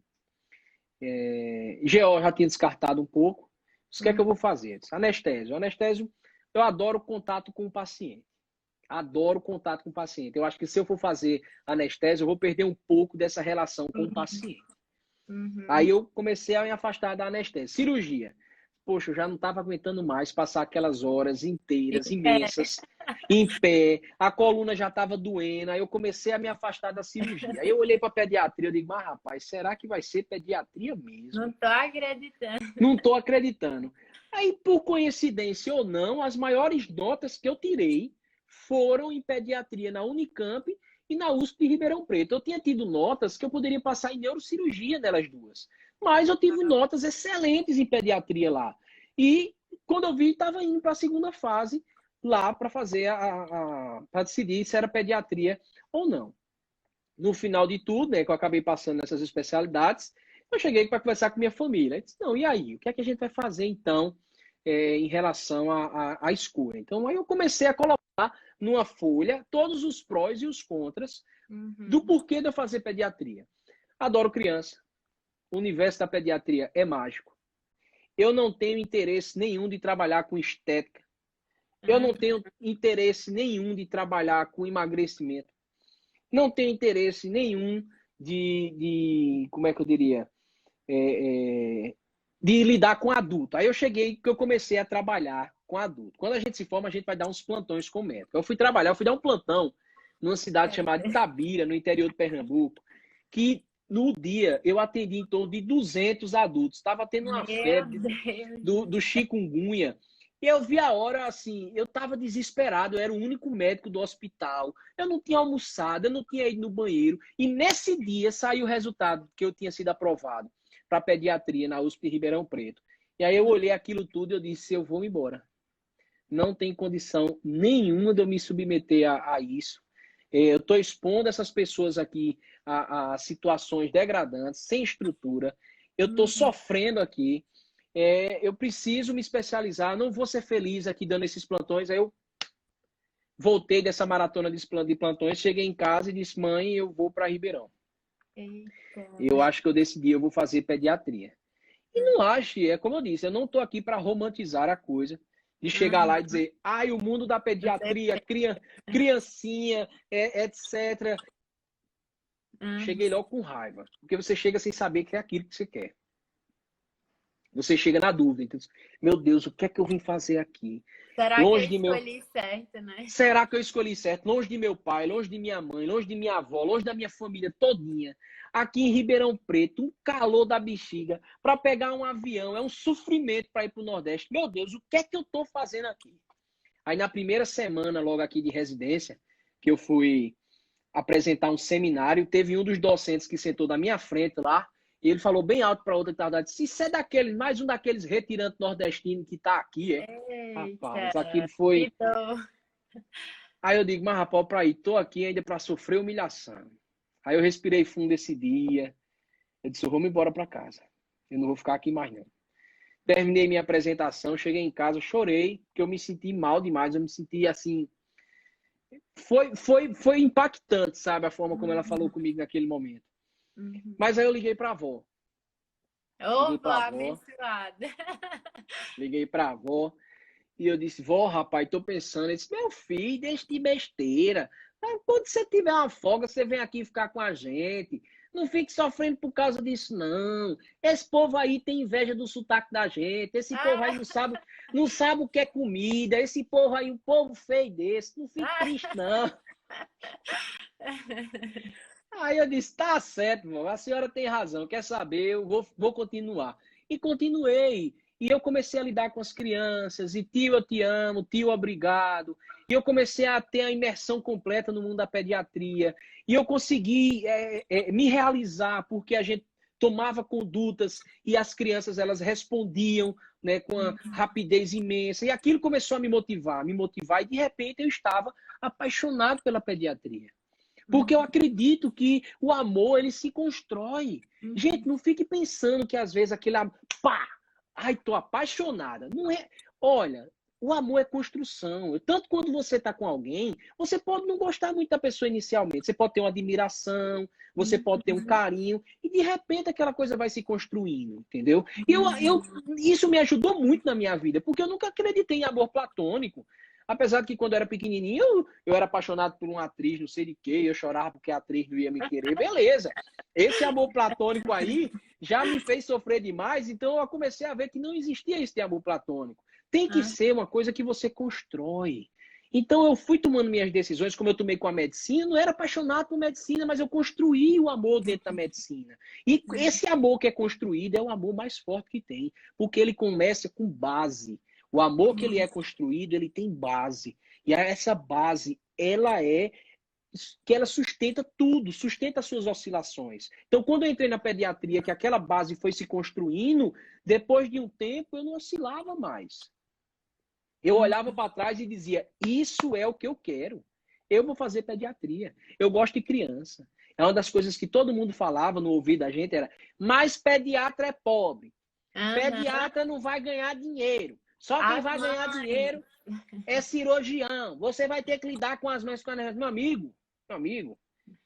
GO já tinha descartado um pouco. O que é que eu vou fazer? Disse, anestésio. Anestésio, eu adoro contato com o paciente. Adoro contato com o paciente. Eu acho que se eu for fazer anestésio, eu vou perder um pouco dessa relação com o paciente. Aí eu comecei a me afastar da anestesia. Cirurgia. Poxa, eu já não estava aguentando mais passar aquelas horas inteiras, imensas, em pé. A coluna já estava doendo. Aí eu comecei a me afastar da cirurgia. Aí eu olhei para pediatria e digo, mas rapaz, será que vai ser pediatria mesmo? Não estou acreditando. Não estou acreditando. Aí, por coincidência ou não, as maiores notas que eu tirei foram em pediatria na Unicamp e na USP de Ribeirão Preto. Eu tinha tido notas que eu poderia passar em neurocirurgia nelas duas. Mas eu tive notas excelentes em pediatria lá. E quando eu vi, estava indo para a segunda fase lá para fazer para decidir se era pediatria ou não. No final de tudo, né, que eu acabei passando nessas especialidades, eu cheguei para conversar com minha família. Eu disse, não, e aí? O que é que a gente vai fazer, então, em relação à escolha? Então, aí eu comecei a colocar numa folha todos os prós e os contras do porquê de eu fazer pediatria. Adoro criança. O universo da pediatria é mágico. Eu não tenho interesse nenhum de trabalhar com estética. Eu não tenho interesse nenhum de trabalhar com emagrecimento. Não tenho interesse nenhum como é que eu diria? De lidar com adulto. Aí eu comecei a trabalhar com adulto. Quando a gente se forma, a gente vai dar uns plantões com médico. Eu fui dar um plantão numa cidade chamada Itabira, no interior de Pernambuco, que no dia eu atendi em torno de 200 adultos. Estava tendo uma febre do chikungunya. E eu vi a hora, assim, eu estava desesperado, eu era o único médico do hospital, eu não tinha almoçado, eu não tinha ido no banheiro. E nesse dia saiu o resultado que eu tinha sido aprovado para pediatria na USP de Ribeirão Preto. E aí eu olhei aquilo tudo e eu disse, eu vou embora. Não tem condição nenhuma de eu me submeter a isso. Eu estou expondo essas pessoas aqui a situações degradantes, sem estrutura. Eu estou sofrendo aqui. Eu preciso me especializar. Não vou ser feliz aqui dando esses plantões. Aí eu voltei dessa maratona de plantões, cheguei em casa e disse, mãe, eu vou para Ribeirão. Eita. Eu acho que eu decidi, eu vou fazer pediatria. E não acho, é como eu disse, eu não estou aqui para romantizar a coisa, de chegar lá e dizer, ai, o mundo da pediatria, criancinha, etc. Cheguei logo com raiva, porque você chega sem saber que é aquilo que você quer. Você chega na dúvida, então, meu Deus, o que é que eu vim fazer aqui? Será Longe que eu de meu... escolhi certo, né? Será que eu escolhi certo? Longe de meu pai, longe de minha mãe, longe de minha avó, longe da minha família todinha. Aqui em Ribeirão Preto, um calor da bexiga, para pegar um avião, é um sofrimento para ir para o Nordeste. Meu Deus, o que é que eu estou fazendo aqui? Aí na primeira semana, logo aqui de residência, que eu fui apresentar um seminário, teve um dos docentes que sentou na minha frente lá, e ele falou bem alto para outra que estava disse, isso é daqueles, mais um daqueles retirantes nordestinos que está aqui, é? Rapaz, aquilo Eita, foi... que dor. Aí eu digo, mas rapaz, para ir, tô aqui ainda para sofrer humilhação. Aí eu respirei fundo esse dia, eu disse, eu vou me embora para casa, eu não vou ficar aqui mais não. Terminei minha apresentação, cheguei em casa, chorei, porque eu me senti mal demais, eu me senti assim... Foi impactante, sabe, a forma como ela falou comigo naquele momento. Mas aí eu liguei para a avó. Opa, abençoada. Liguei para a avó e eu disse, vó, rapaz, tô pensando. Ele disse, meu filho, deixa de besteira. Mas quando você tiver uma folga, você vem aqui ficar com a gente. Não fique sofrendo por causa disso, não. Esse povo aí tem inveja do sotaque da gente. Esse povo aí não sabe o que é comida. Esse povo aí, um povo feio desse. Não fique triste, não. Aí eu disse, tá certo, vó, a senhora tem razão. Quer saber? Eu vou continuar. E continuei. E eu comecei a lidar com as crianças. E tio, eu te amo. Tio, obrigado. E eu comecei a ter a imersão completa no mundo da pediatria. E eu consegui me realizar, porque a gente tomava condutas e as crianças elas respondiam, né, com uma rapidez imensa. E aquilo começou a me motivar. E de repente eu estava apaixonado pela pediatria. Porque eu acredito que o amor, ele se constrói. Gente, não fique pensando que às vezes aquele amor... Pá! Ai, tô apaixonada. Não é... Olha, o amor é construção. Tanto quando você está com alguém, você pode não gostar muito da pessoa inicialmente. Você pode ter uma admiração, você pode ter um carinho, e de repente aquela coisa vai se construindo, entendeu? E isso me ajudou muito na minha vida, porque eu nunca acreditei em amor platônico. Apesar de que quando eu era pequenininho, eu era apaixonado por uma atriz, não sei de quê, eu chorava porque a atriz não ia me querer. Beleza. Esse amor platônico aí já me fez sofrer demais, então eu comecei a ver que não existia esse amor platônico. Tem que ser uma coisa que você constrói. Então eu fui tomando minhas decisões, como eu tomei com a medicina, não era apaixonado por medicina, mas eu construí o amor dentro da medicina. E esse amor que é construído é o amor mais forte que tem, porque ele começa com base. O amor que ele é construído, ele tem base. E essa base, ela sustenta tudo, sustenta as suas oscilações. Então, quando eu entrei na pediatria, que aquela base foi se construindo, depois de um tempo, eu não oscilava mais. Eu olhava para trás e dizia, isso é o que eu quero. Eu vou fazer pediatria. Eu gosto de criança. É uma das coisas que todo mundo falava no ouvido da gente, era, mas pediatra é pobre. Pediatra não vai ganhar dinheiro. Só quem vai ganhar dinheiro é cirurgião. Você vai ter que lidar com as mães com as... Meu amigo,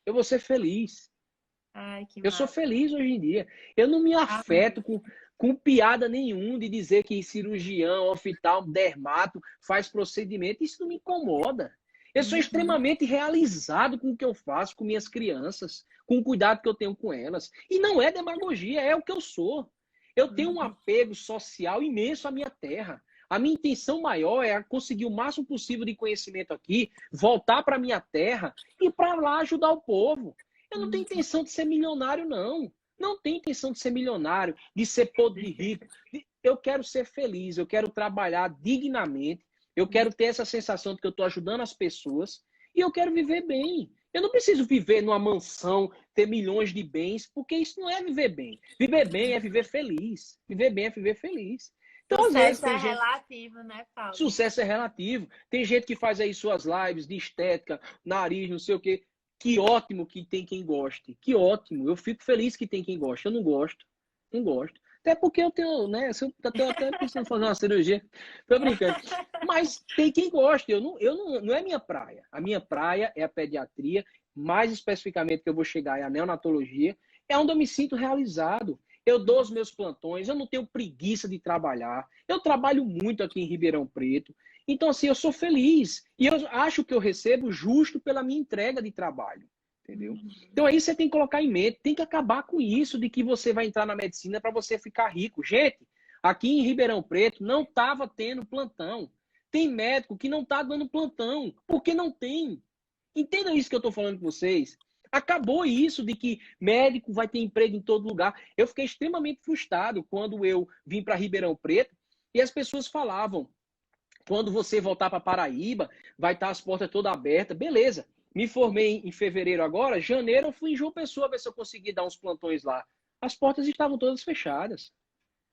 eu vou ser feliz. Eu sou feliz hoje em dia. Eu não me afeto com piada nenhuma de dizer que cirurgião, oftalmo, dermato faz procedimento. Isso não me incomoda. Eu sou extremamente realizado com o que eu faço com minhas crianças, com o cuidado que eu tenho com elas. E não é demagogia, é o que eu sou. Eu tenho um apego social imenso à minha terra. A minha intenção maior é conseguir o máximo possível de conhecimento aqui, voltar para a minha terra e para lá ajudar o povo. Eu não tenho intenção de ser milionário, não. Não tenho intenção de ser milionário, de ser podre de rico. Eu quero ser feliz, eu quero trabalhar dignamente, eu quero ter essa sensação de que eu estou ajudando as pessoas e eu quero viver bem. Eu não preciso viver numa mansão, ter milhões de bens, porque isso não é viver bem. Viver bem é viver feliz. Viver bem é viver feliz. Então, às vezes, Sucesso tem é gente. relativo, né, Paulo? Sucesso é relativo. Tem gente que faz aí suas lives de estética, nariz, não sei o quê. Que ótimo que tem quem goste. Que ótimo. Eu fico feliz que tem quem goste. Eu não gosto. Não gosto. Até porque eu tenho, né? Eu tô até pensando em fazer uma cirurgia. Tô brincando. Mas tem quem goste. Não é minha praia. A minha praia é a pediatria. Mais especificamente que eu vou chegar é a neonatologia. É onde eu me sinto realizado. Eu dou os meus plantões, eu não tenho preguiça de trabalhar. Eu trabalho muito aqui em Ribeirão Preto. Então, assim, eu sou feliz. E eu acho que eu recebo justo pela minha entrega de trabalho. Entendeu? Então, aí você tem que colocar em mente, tem que acabar com isso de que você vai entrar na medicina para você ficar rico. Gente, aqui em Ribeirão Preto não estava tendo plantão. Tem médico que não está dando plantão, porque não tem. Entenda isso que eu estou falando com vocês. Acabou isso de que médico vai ter emprego em todo lugar. Eu fiquei extremamente frustrado quando eu vim para Ribeirão Preto e as pessoas falavam: quando você voltar para Paraíba, vai estar as portas todas abertas. Beleza. Me formei em fevereiro agora, janeiro eu fui em João Pessoa ver se eu conseguia dar uns plantões lá. As portas estavam todas fechadas.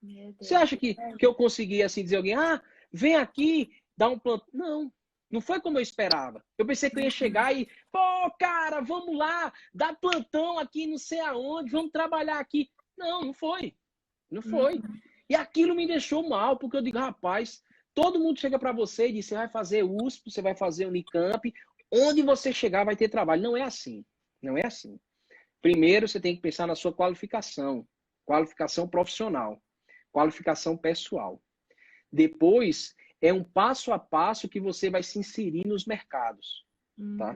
Meu Você Deus. acha que eu conseguia assim dizer a alguém: ah, vem aqui, dá um plantão? Não. Não foi como eu esperava. Eu pensei que eu ia chegar e, pô, cara, vamos lá, dá plantão aqui, não sei aonde, vamos trabalhar aqui. Não, não foi. Não foi. E aquilo me deixou mal, porque eu digo, rapaz, todo mundo chega para você e diz, você vai fazer USP, você vai fazer Unicamp, onde você chegar vai ter trabalho. Não é assim. Não é assim. Primeiro, você tem que pensar na sua qualificação profissional, qualificação pessoal. Depois, é um passo a passo que você vai se inserir nos mercados, tá?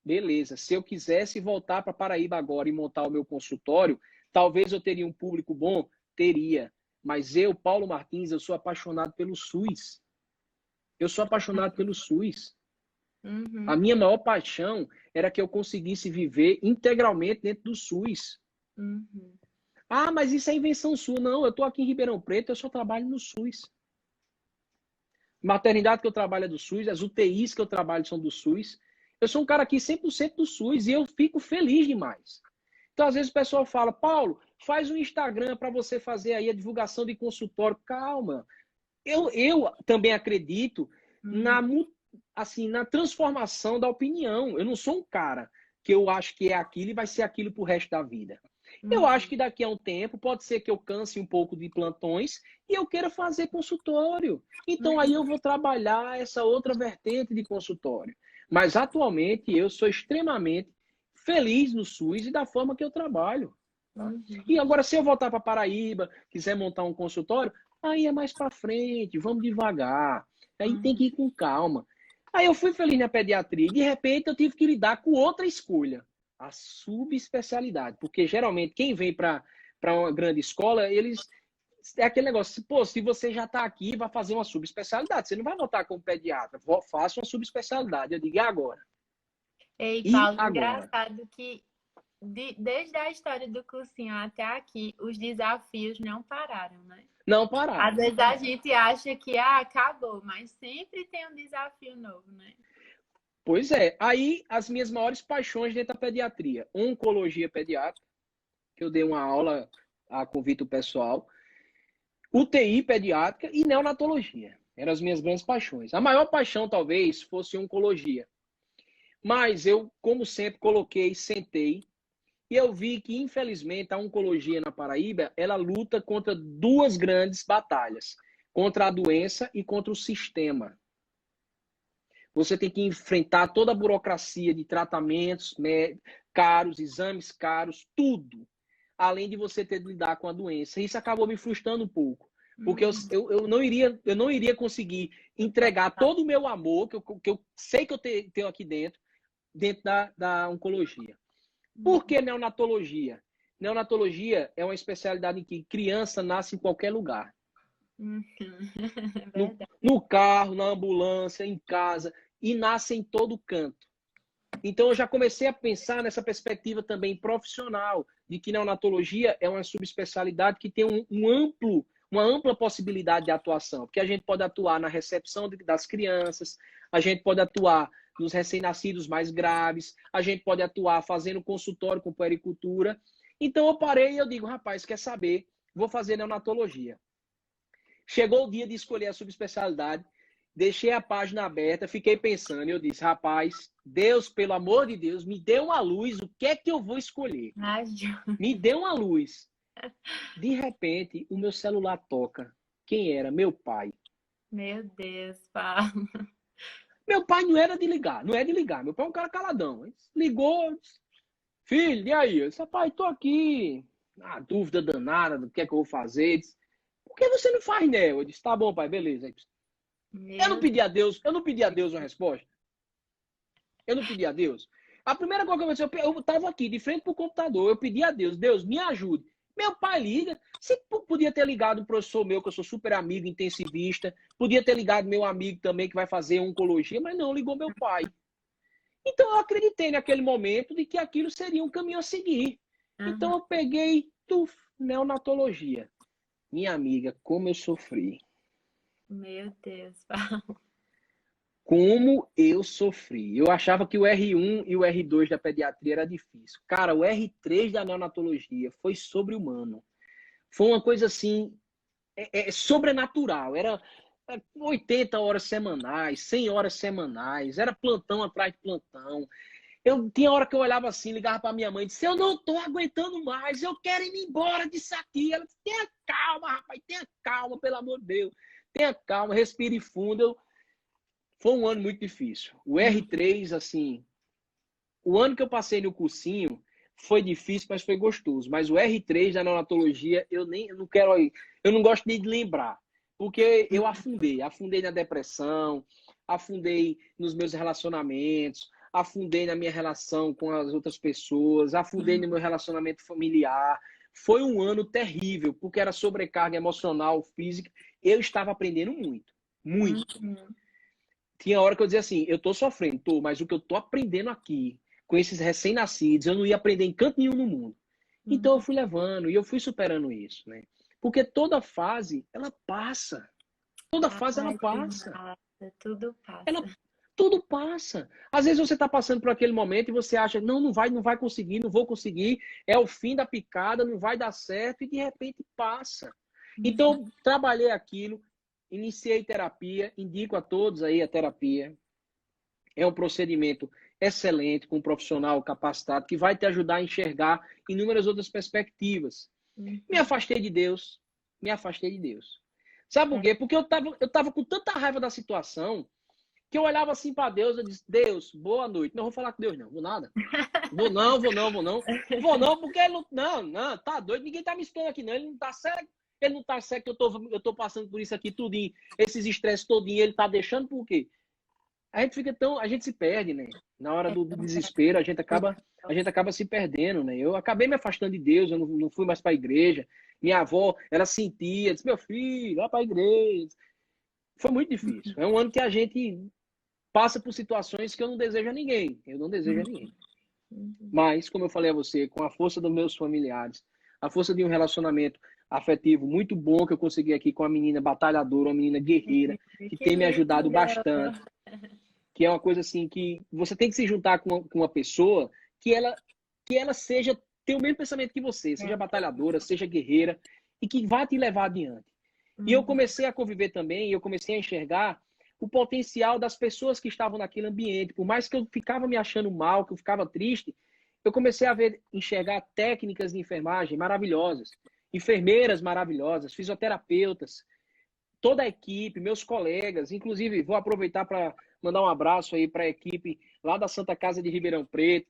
Beleza, se eu quisesse voltar para Paraíba agora e montar o meu consultório, talvez eu teria um público bom? Teria. Mas eu, Paulo Martins, eu sou apaixonado pelo SUS. Eu sou apaixonado pelo SUS. A minha maior paixão era que eu conseguisse viver integralmente dentro do SUS. Ah, mas isso é invenção sua. Não, eu estou aqui em Ribeirão Preto, eu só trabalho no SUS. Maternidade que eu trabalho é do SUS, as UTIs que eu trabalho são do SUS. Eu sou um cara aqui 100% do SUS e eu fico feliz demais. Então, às vezes o pessoal fala, Paulo, faz um Instagram para você fazer aí a divulgação de consultório. Calma. Eu também acredito na transformação da opinião. Eu não sou um cara que eu acho que é aquilo e vai ser aquilo pro resto da vida. Eu acho que daqui a um tempo pode ser que eu canse um pouco de plantões e eu queira fazer consultório. Então aí eu vou trabalhar essa outra vertente de consultório. Mas atualmente eu sou extremamente feliz no SUS e da forma que eu trabalho. Tá? E agora, se eu voltar para Paraíba, quiser montar um consultório, aí é mais para frente, vamos devagar. Aí tem que ir com calma. Aí eu fui feliz na pediatria e de repente eu tive que lidar com outra escolha, a subespecialidade. Porque geralmente quem vem para uma grande escola, eles. É aquele negócio, pô, se você já está aqui, vai fazer uma subespecialidade. Você não vai voltar como pediatra, faça uma subespecialidade. Eu digo, e agora? Ei, E Paulo, agora? engraçado que desde a história do cursinho até aqui, os desafios não pararam, né? Não Às pararam, não vezes a pararam. gente acha que acabou, mas sempre tem um desafio novo, né? Pois é, aí as minhas maiores paixões dentro da pediatria. Oncologia pediátrica, que eu dei uma aula a convite do pessoal. UTI pediátrica e neonatologia. Eram as minhas grandes paixões. A maior paixão, talvez, fosse oncologia. Mas eu, como sempre, coloquei, sentei, e eu vi que, infelizmente, a oncologia na Paraíba, ela luta contra duas grandes batalhas. Contra a doença e contra o sistema. Você tem que enfrentar toda a burocracia de tratamentos caros, exames caros, tudo. Além de você ter de lidar com a doença. Isso acabou me frustrando um pouco. Porque eu não iria conseguir entregar todo o meu amor, que eu sei que eu tenho aqui dentro da oncologia. Por que neonatologia? Neonatologia é uma especialidade em que criança nasce em qualquer lugar. No carro, na ambulância, em casa, e nasce em todo canto. Então, eu já comecei a pensar nessa perspectiva também profissional, de que neonatologia é uma subespecialidade que tem uma ampla possibilidade de atuação, porque a gente pode atuar na recepção das crianças, a gente pode atuar nos recém-nascidos mais graves, a gente pode atuar fazendo consultório com puericultura. Então, eu parei e eu digo, rapaz, quer saber? Vou fazer neonatologia. Chegou o dia de escolher a subespecialidade, deixei a página aberta, fiquei pensando, e eu disse, rapaz, Deus, pelo amor de Deus, me dê uma luz, o que é que eu vou escolher? Ai, Me dê uma luz. De repente, o meu celular toca. Quem era? Meu pai. meu Deus, Paulo. Meu pai não era de ligar, não é de ligar. Meu pai é um cara caladão. Ele ligou, disse, filho, e aí? Eu disse, pai, tô aqui, na dúvida danada do que é que eu vou fazer. Ele disse, por que você não faz, né? Eu disse, tá bom, pai, beleza. Ele disse, Meu eu não pedi a Deus uma resposta. Eu não pedi a Deus. A primeira coisa que eu pensei, eu estava aqui, de frente pro computador, eu pedi a Deus, Deus, me ajude. Meu pai liga, se podia ter ligado um professor meu, que eu sou super amigo, intensivista, podia ter ligado meu amigo também, que vai fazer oncologia, mas não, ligou meu pai. Então eu acreditei naquele momento de que aquilo seria um caminho a seguir. Então eu peguei neonatologia. Minha amiga, como eu sofri. Meu Deus, Paulo. Como eu sofri. Eu achava que o R1 e o R2 da pediatria era difícil. Cara, o R3 da neonatologia foi sobre-humano. Foi uma coisa assim, sobrenatural. Era 80 horas semanais, 100 horas semanais, era plantão atrás de plantão. Eu tinha hora que eu olhava assim, ligava para minha mãe e disse, eu não estou aguentando mais, eu quero ir embora disso aqui. Ela disse, tenha calma, rapaz, tenha calma, pelo amor de Deus. Tenha calma, respire fundo. Foi um ano muito difícil. O R3, assim, o ano que eu passei no cursinho foi difícil, mas foi gostoso. Mas o R3 da neonatologia, eu não quero, eu não gosto nem de lembrar, porque eu afundei na depressão, afundei nos meus relacionamentos, afundei na minha relação com as outras pessoas, afundei no meu relacionamento familiar. Foi um ano terrível, porque era sobrecarga emocional, física. Eu estava aprendendo muito, muito. Tinha hora que eu dizia assim, eu tô sofrendo, mas o que eu tô aprendendo aqui, com esses recém-nascidos, eu não ia aprender em canto nenhum no mundo. Então eu fui levando e eu fui superando isso, né? Porque toda fase, ela passa. Toda fase, ela Ai, que passa. massa. Tudo passa. Tudo passa. Às vezes você está passando por aquele momento e você acha, não vai conseguir, não vou conseguir, é o fim da picada, não vai dar certo, e de repente passa. Então, trabalhei aquilo, iniciei terapia, indico a todos aí a terapia. É um procedimento excelente, com um profissional capacitado, que vai te ajudar a enxergar inúmeras outras perspectivas. Me afastei de Deus, me afastei de Deus. Sabe por quê? Porque eu tava com tanta raiva da situação, que eu olhava assim para Deus, eu disse, Deus, boa noite. Não vou falar com Deus, não, vou nada. Vou não. Vou não, porque ele não, tá doido, ninguém tá me esperando aqui, não. Ele não tá cego, eu tô passando por isso aqui tudinho, esses estresses todinho, ele tá deixando por quê? A gente se perde, né? Na hora do desespero, a gente acaba se perdendo, né? Eu acabei me afastando de Deus, eu não fui mais para a igreja. Minha avó, ela sentia, disse, meu filho, vai para a igreja. Foi muito difícil. É um ano que a gente passa por situações que eu não desejo a ninguém. Eu não desejo a ninguém. Mas, como eu falei a você, com a força dos meus familiares, a força de um relacionamento afetivo muito bom que eu consegui aqui com a menina batalhadora, uma menina guerreira, que tem me ajudado bastante. Que é uma coisa assim que você tem que se juntar com uma pessoa que ela tenha o mesmo pensamento que você, seja batalhadora, seja guerreira, e que vá te levar adiante. E eu comecei a conviver também, eu comecei a enxergar o potencial das pessoas que estavam naquele ambiente. Por mais que eu ficava me achando mal, que eu ficava triste, eu comecei a enxergar técnicas de enfermagem maravilhosas, enfermeiras maravilhosas, fisioterapeutas, toda a equipe, meus colegas, inclusive vou aproveitar para mandar um abraço aí para a equipe lá da Santa Casa de Ribeirão Preto,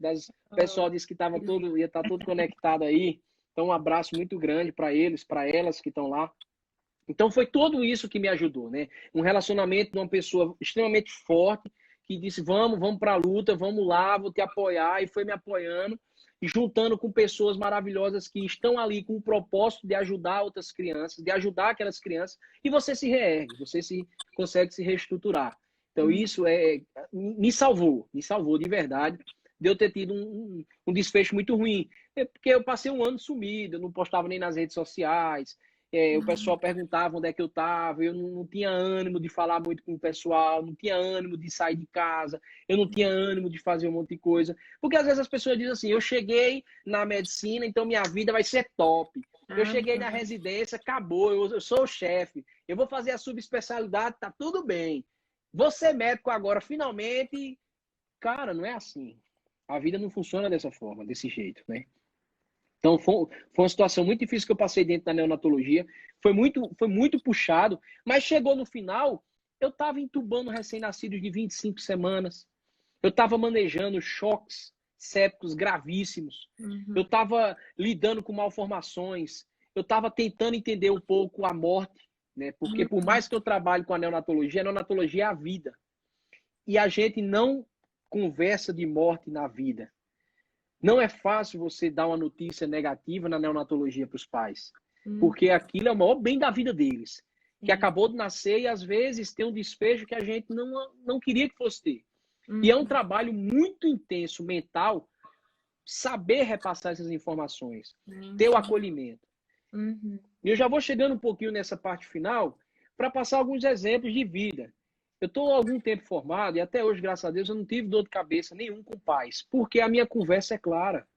o pessoal disse que ia estar todo conectado aí, então um abraço muito grande para eles, para elas que estão lá. Então foi tudo isso que me ajudou, né? Um relacionamento de uma pessoa extremamente forte, que disse, vamos para a luta, vamos lá, vou te apoiar, e foi me apoiando, e juntando com pessoas maravilhosas que estão ali com o propósito de ajudar outras crianças, de ajudar aquelas crianças, e você se reergue, consegue se reestruturar. Então isso me salvou de verdade, de eu ter tido um desfecho muito ruim. Porque eu passei um ano sumido, eu não postava nem nas redes sociais, o pessoal perguntava onde é que eu estava, eu não tinha ânimo de falar muito com o pessoal, não tinha ânimo de sair de casa, eu não tinha ânimo de fazer um monte de coisa. Porque às vezes as pessoas dizem assim, eu cheguei na medicina, então minha vida vai ser top. Eu cheguei na residência, acabou, eu sou o chefe. eu vou fazer a subespecialidade, tá tudo bem. Vou ser médico agora, finalmente. Cara, não é assim. A vida não funciona dessa forma, desse jeito, né? Então, foi uma situação muito difícil que eu passei dentro da neonatologia. Foi muito puxado, mas chegou no final, eu estava entubando recém-nascidos de 25 semanas. Eu estava manejando choques sépticos gravíssimos. Eu estava lidando com malformações. Eu estava tentando entender um pouco a morte, né? Porque por mais que eu trabalhe com a neonatologia é a vida. E a gente não conversa de morte na vida. Não é fácil você dar uma notícia negativa na neonatologia para os pais, porque aquilo é o maior bem da vida deles, que acabou de nascer e às vezes tem um desfecho que a gente não queria que fosse ter. E é um trabalho muito intenso, mental, saber repassar essas informações, ter o acolhimento. E eu já vou chegando um pouquinho nessa parte final para passar alguns exemplos de vida. Eu estou há algum tempo formado e até hoje, graças a Deus, eu não tive dor de cabeça nenhum com pais, porque a minha conversa é clara.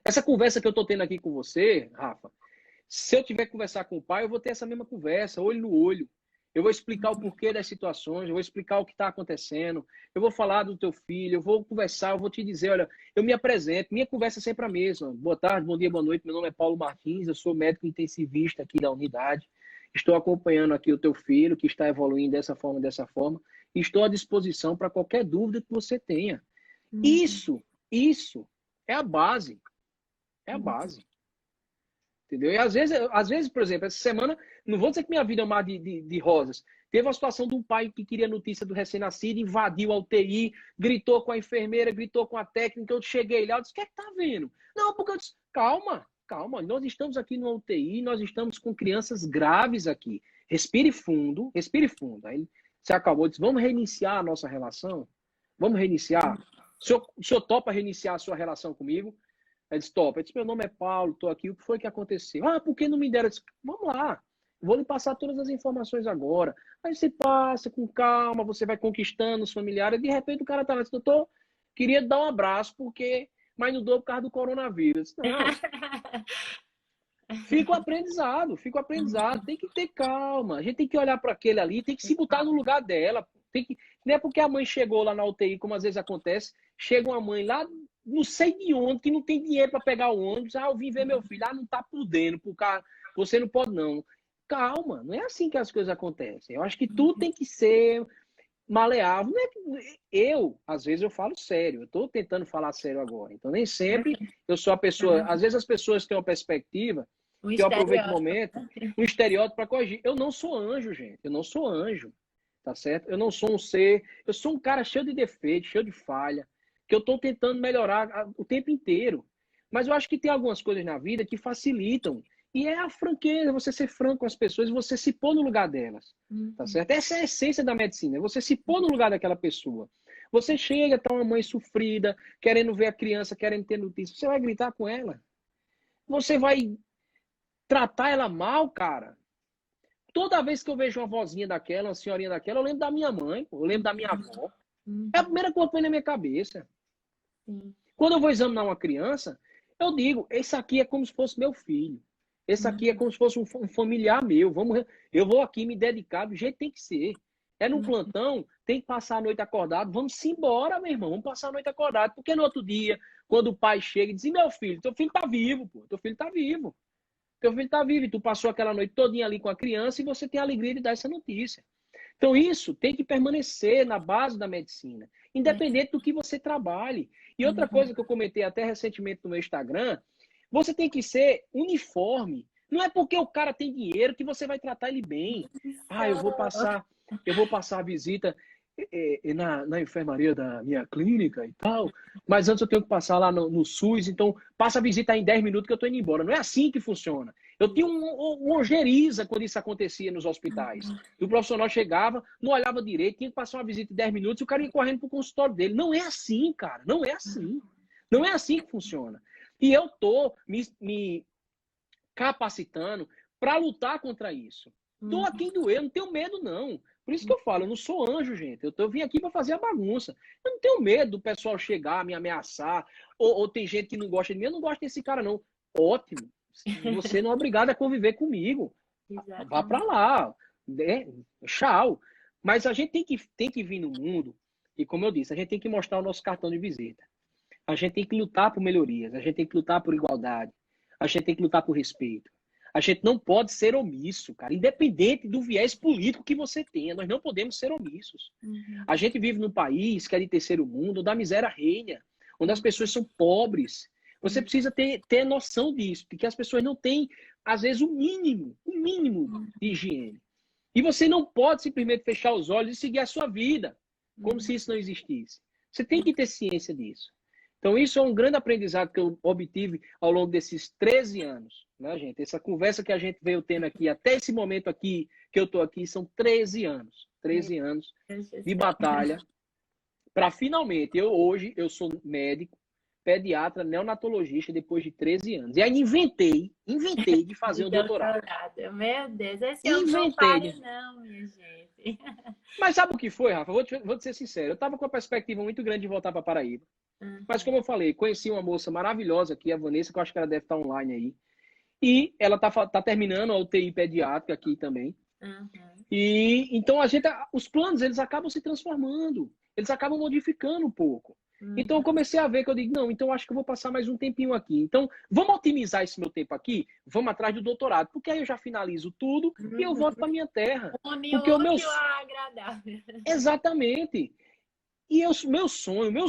Essa conversa que eu estou tendo aqui com você, Rafa, se eu tiver que conversar com o pai, eu vou ter essa mesma conversa, olho no olho. Eu vou explicar o porquê das situações, eu vou explicar o que está acontecendo, eu vou falar do teu filho, eu vou conversar, eu vou te dizer, olha, eu me apresento, minha conversa é sempre a mesma. Boa tarde, bom dia, boa noite, meu nome é Paulo Martins, eu sou médico intensivista aqui da unidade. Estou acompanhando aqui o teu filho, que está evoluindo dessa forma, e estou à disposição para qualquer dúvida que você tenha. Isso é a base. É a base. Entendeu? E às vezes, por exemplo, essa semana, não vou dizer que minha vida é um mar de rosas. Teve uma situação de um pai que queria notícia do recém-nascido, invadiu a UTI, gritou com a enfermeira, gritou com a técnica. Eu cheguei lá, eu disse, o que é que tá vendo? Não, porque eu disse, calma, nós estamos aqui no UTI, nós estamos com crianças graves aqui. Respire fundo, respire fundo. Aí você acabou, disse, vamos reiniciar a nossa relação? Vamos reiniciar? O senhor topa reiniciar a sua relação comigo? Ele disse, top. Eu disse, meu nome é Paulo, estou aqui, o que foi que aconteceu? Ah, por que não me deram? Eu disse, vamos lá, vou lhe passar todas as informações agora. Aí você passa com calma, você vai conquistando os familiares, e de repente o cara tá lá, disse, doutor, queria dar um abraço, mas não dou por causa do coronavírus. Não. Fica o aprendizado, tem que ter calma, a gente tem que olhar para aquele ali, tem que se botar no lugar dela, não é porque a mãe chegou lá na UTI, como às vezes acontece, chega uma mãe lá, não sei de onde, que não tem dinheiro para pegar o ônibus, eu vim ver meu filho, não tá podendo, você não pode não. Calma, não é assim que as coisas acontecem, eu acho que tudo tem que ser maleável, às vezes eu falo sério, eu estou tentando falar sério agora, então nem sempre eu sou a pessoa, às vezes as pessoas têm uma perspectiva, que eu aproveito o momento, um estereótipo para corrigir. Eu não sou anjo, gente. Eu não sou anjo. Tá certo? Eu não sou um ser. Eu sou um cara cheio de defeitos, cheio de falha, que eu estou tentando melhorar o tempo inteiro. Mas eu acho que tem algumas coisas na vida que facilitam. E é a franqueza, você ser franco com as pessoas e você se pôr no lugar delas. Tá certo? Essa é a essência da medicina. É você se pôr no lugar daquela pessoa. Você chega, tá uma mãe sofrida, querendo ver a criança, querendo ter notícia. Você vai gritar com ela. Você vai tratar ela mal, cara. Toda vez que eu vejo uma vozinha daquela, uma senhorinha daquela, eu lembro da minha mãe, eu lembro da minha avó. É a primeira coisa que vem na minha cabeça. Quando eu vou examinar uma criança, eu digo, esse aqui é como se fosse meu filho. Esse aqui é como se fosse um familiar meu. Eu vou aqui me dedicar do jeito que tem que ser. É no plantão, tem que passar a noite acordado. Vamos embora, meu irmão. Vamos passar a noite acordado. Porque no outro dia, quando o pai chega e diz, meu filho, teu filho tá vivo, pô. Teu filho tá vivo. Teu filho tá vivo e tu passou aquela noite todinha ali com a criança e você tem a alegria de dar essa notícia. Então isso tem que permanecer na base da medicina, independente do que você trabalhe. E outra coisa que eu comentei até recentemente no meu Instagram, você tem que ser uniforme. Não é porque o cara tem dinheiro que você vai tratar ele bem. Ah, eu vou passar a visita na enfermaria da minha clínica e tal, mas antes eu tenho que passar lá no SUS, então passa a visita em 10 minutos que eu estou indo embora. Não é assim que funciona. Eu tinha uma ojeriza quando isso acontecia nos hospitais. E o profissional chegava, não olhava direito, tinha que passar uma visita em 10 minutos e o cara ia correndo para o consultório dele. Não é assim, cara. Não é assim. Não é assim que funciona. E eu estou me capacitando para lutar contra isso. Estou a quem doer, não tenho medo, não. Por isso que eu falo, eu não sou anjo, gente. Eu vim aqui para fazer a bagunça. Eu não tenho medo do pessoal chegar, me ameaçar, ou tem gente que não gosta de mim. Eu não gosto desse cara, não. Ótimo. Você não é obrigado a conviver comigo. vá para Exatamente. lá, né? Tchau. Mas a gente tem que vir no mundo, e como eu disse, a gente tem que mostrar o nosso cartão de visita. A gente tem que lutar por melhorias, a gente tem que lutar por igualdade, a gente tem que lutar por respeito. A gente não pode ser omisso, cara, independente do viés político que você tenha, nós não podemos ser omissos. Uhum. A gente vive num país que é de terceiro mundo, onde a miséria reina, onde as Uhum. pessoas são pobres. Você Uhum. precisa ter noção disso, porque as pessoas não têm, às vezes, o mínimo de higiene. E você não pode simplesmente fechar os olhos e seguir a sua vida, como Uhum. se isso não existisse. Você tem que ter ciência disso. Então, isso é um grande aprendizado que eu obtive ao longo desses 13 anos, né, gente? Essa conversa que a gente veio tendo aqui, até esse momento aqui, que eu estou aqui, são 13 anos. Meu 13 anos Deus do de céu. batalha para finalmente, hoje, eu sou médico, pediatra, neonatologista, depois de 13 anos. E aí inventei de fazer De um doutorado. doutorado. Meu Deus, esse homem não Inventei pare de... não, minha gente. Mas sabe o que foi, Rafa? Vou te ser sincero. Eu estava com uma perspectiva muito grande de voltar para Paraíba. Mas Uhum. como eu falei, conheci uma moça maravilhosa aqui, a Vanessa, que eu acho que ela deve estar online aí. E ela tá terminando a UTI pediátrica aqui também. Uhum. E então os planos eles acabam se transformando, eles acabam modificando um pouco. Então eu Uhum. comecei a ver que eu digo, não, então acho que eu vou passar mais um tempinho aqui. Então, vamos otimizar esse meu tempo aqui, vamos atrás do doutorado, porque aí eu já finalizo tudo e eu volto Uhum. para minha terra. Une o Porque o meu útil ao agradável. exatamente. E meu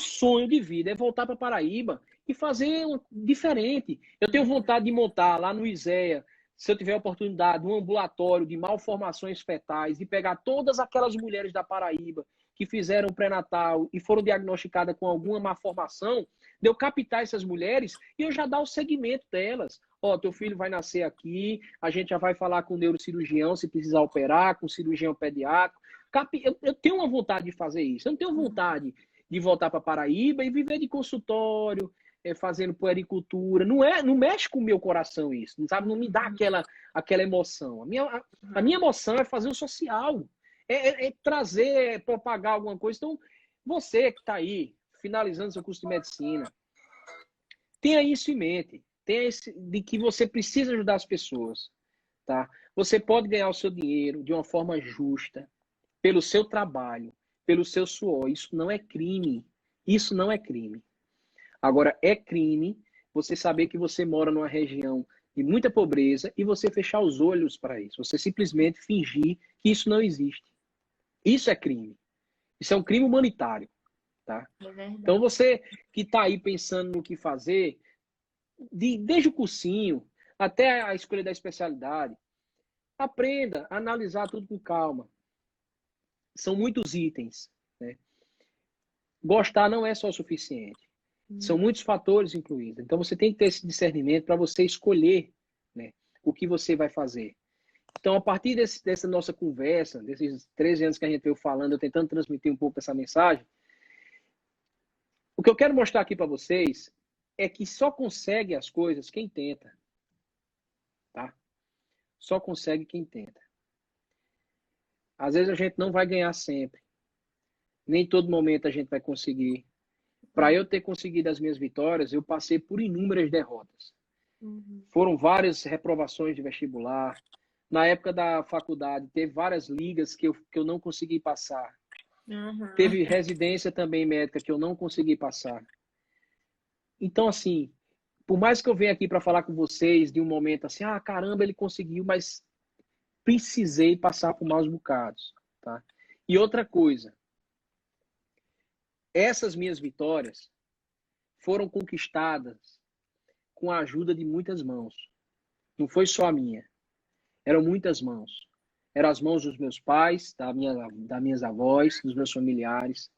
sonho de vida é voltar para Paraíba e fazer diferente. Eu tenho Uhum. vontade de montar lá no ISEA, se eu tiver a oportunidade, um ambulatório de malformações fetais, de pegar todas aquelas mulheres da Paraíba que fizeram pré-natal e foram diagnosticadas com alguma malformação, de eu captar essas mulheres e eu já dar o segmento delas. Ó, teu filho vai nascer aqui, a gente já vai falar com o neurocirurgião se precisar operar, com o cirurgião pediátrico. Eu tenho uma vontade de fazer isso. Eu não tenho vontade de voltar para Paraíba e viver de consultório, fazendo puericultura. Não mexe com o meu coração isso, não sabe? Não me dá aquela emoção. A minha emoção é fazer o social, é trazer, propagar alguma coisa. Então, você que está aí, finalizando seu curso de medicina, tenha isso em mente. Tenha de que você precisa ajudar as pessoas. Tá? Você pode ganhar o seu dinheiro de uma forma justa, pelo seu trabalho, pelo seu suor. Isso não é crime. Isso não é crime. Agora, é crime você saber que você mora numa região de muita pobreza e você fechar os olhos para isso. Você simplesmente fingir que isso não existe. Isso é crime. Isso é um crime humanitário. Tá? É Então, verdade. você que está aí pensando no que fazer, desde o cursinho até a escolha da especialidade, aprenda a analisar tudo com calma. São muitos itens. Né? Gostar não é só o suficiente. São Uhum. muitos fatores incluídos. Então você tem que ter esse discernimento para você escolher, né, o que você vai fazer. Então, a partir dessa nossa conversa, desses 13 anos que a gente veio falando, eu tentando transmitir um pouco essa mensagem, o que eu quero mostrar aqui para vocês é que só consegue as coisas quem tenta. Tá? Só consegue quem tenta. Às vezes a gente não vai ganhar sempre. Nem todo momento a gente vai conseguir. Para eu ter conseguido as minhas vitórias, eu passei por inúmeras derrotas. Uhum. Foram várias reprovações de vestibular. Na época da faculdade, teve várias ligas que eu não consegui passar. Uhum. Teve residência também médica que eu não consegui passar. Então, assim, por mais que eu venha aqui para falar com vocês de um momento assim, ah, caramba, ele conseguiu, mas precisei passar por maus bocados. Tá? E outra coisa, essas minhas vitórias foram conquistadas com a ajuda de muitas mãos. Não foi só a minha. Eram muitas mãos. Eram as mãos dos meus pais, das minhas avós, dos meus familiares.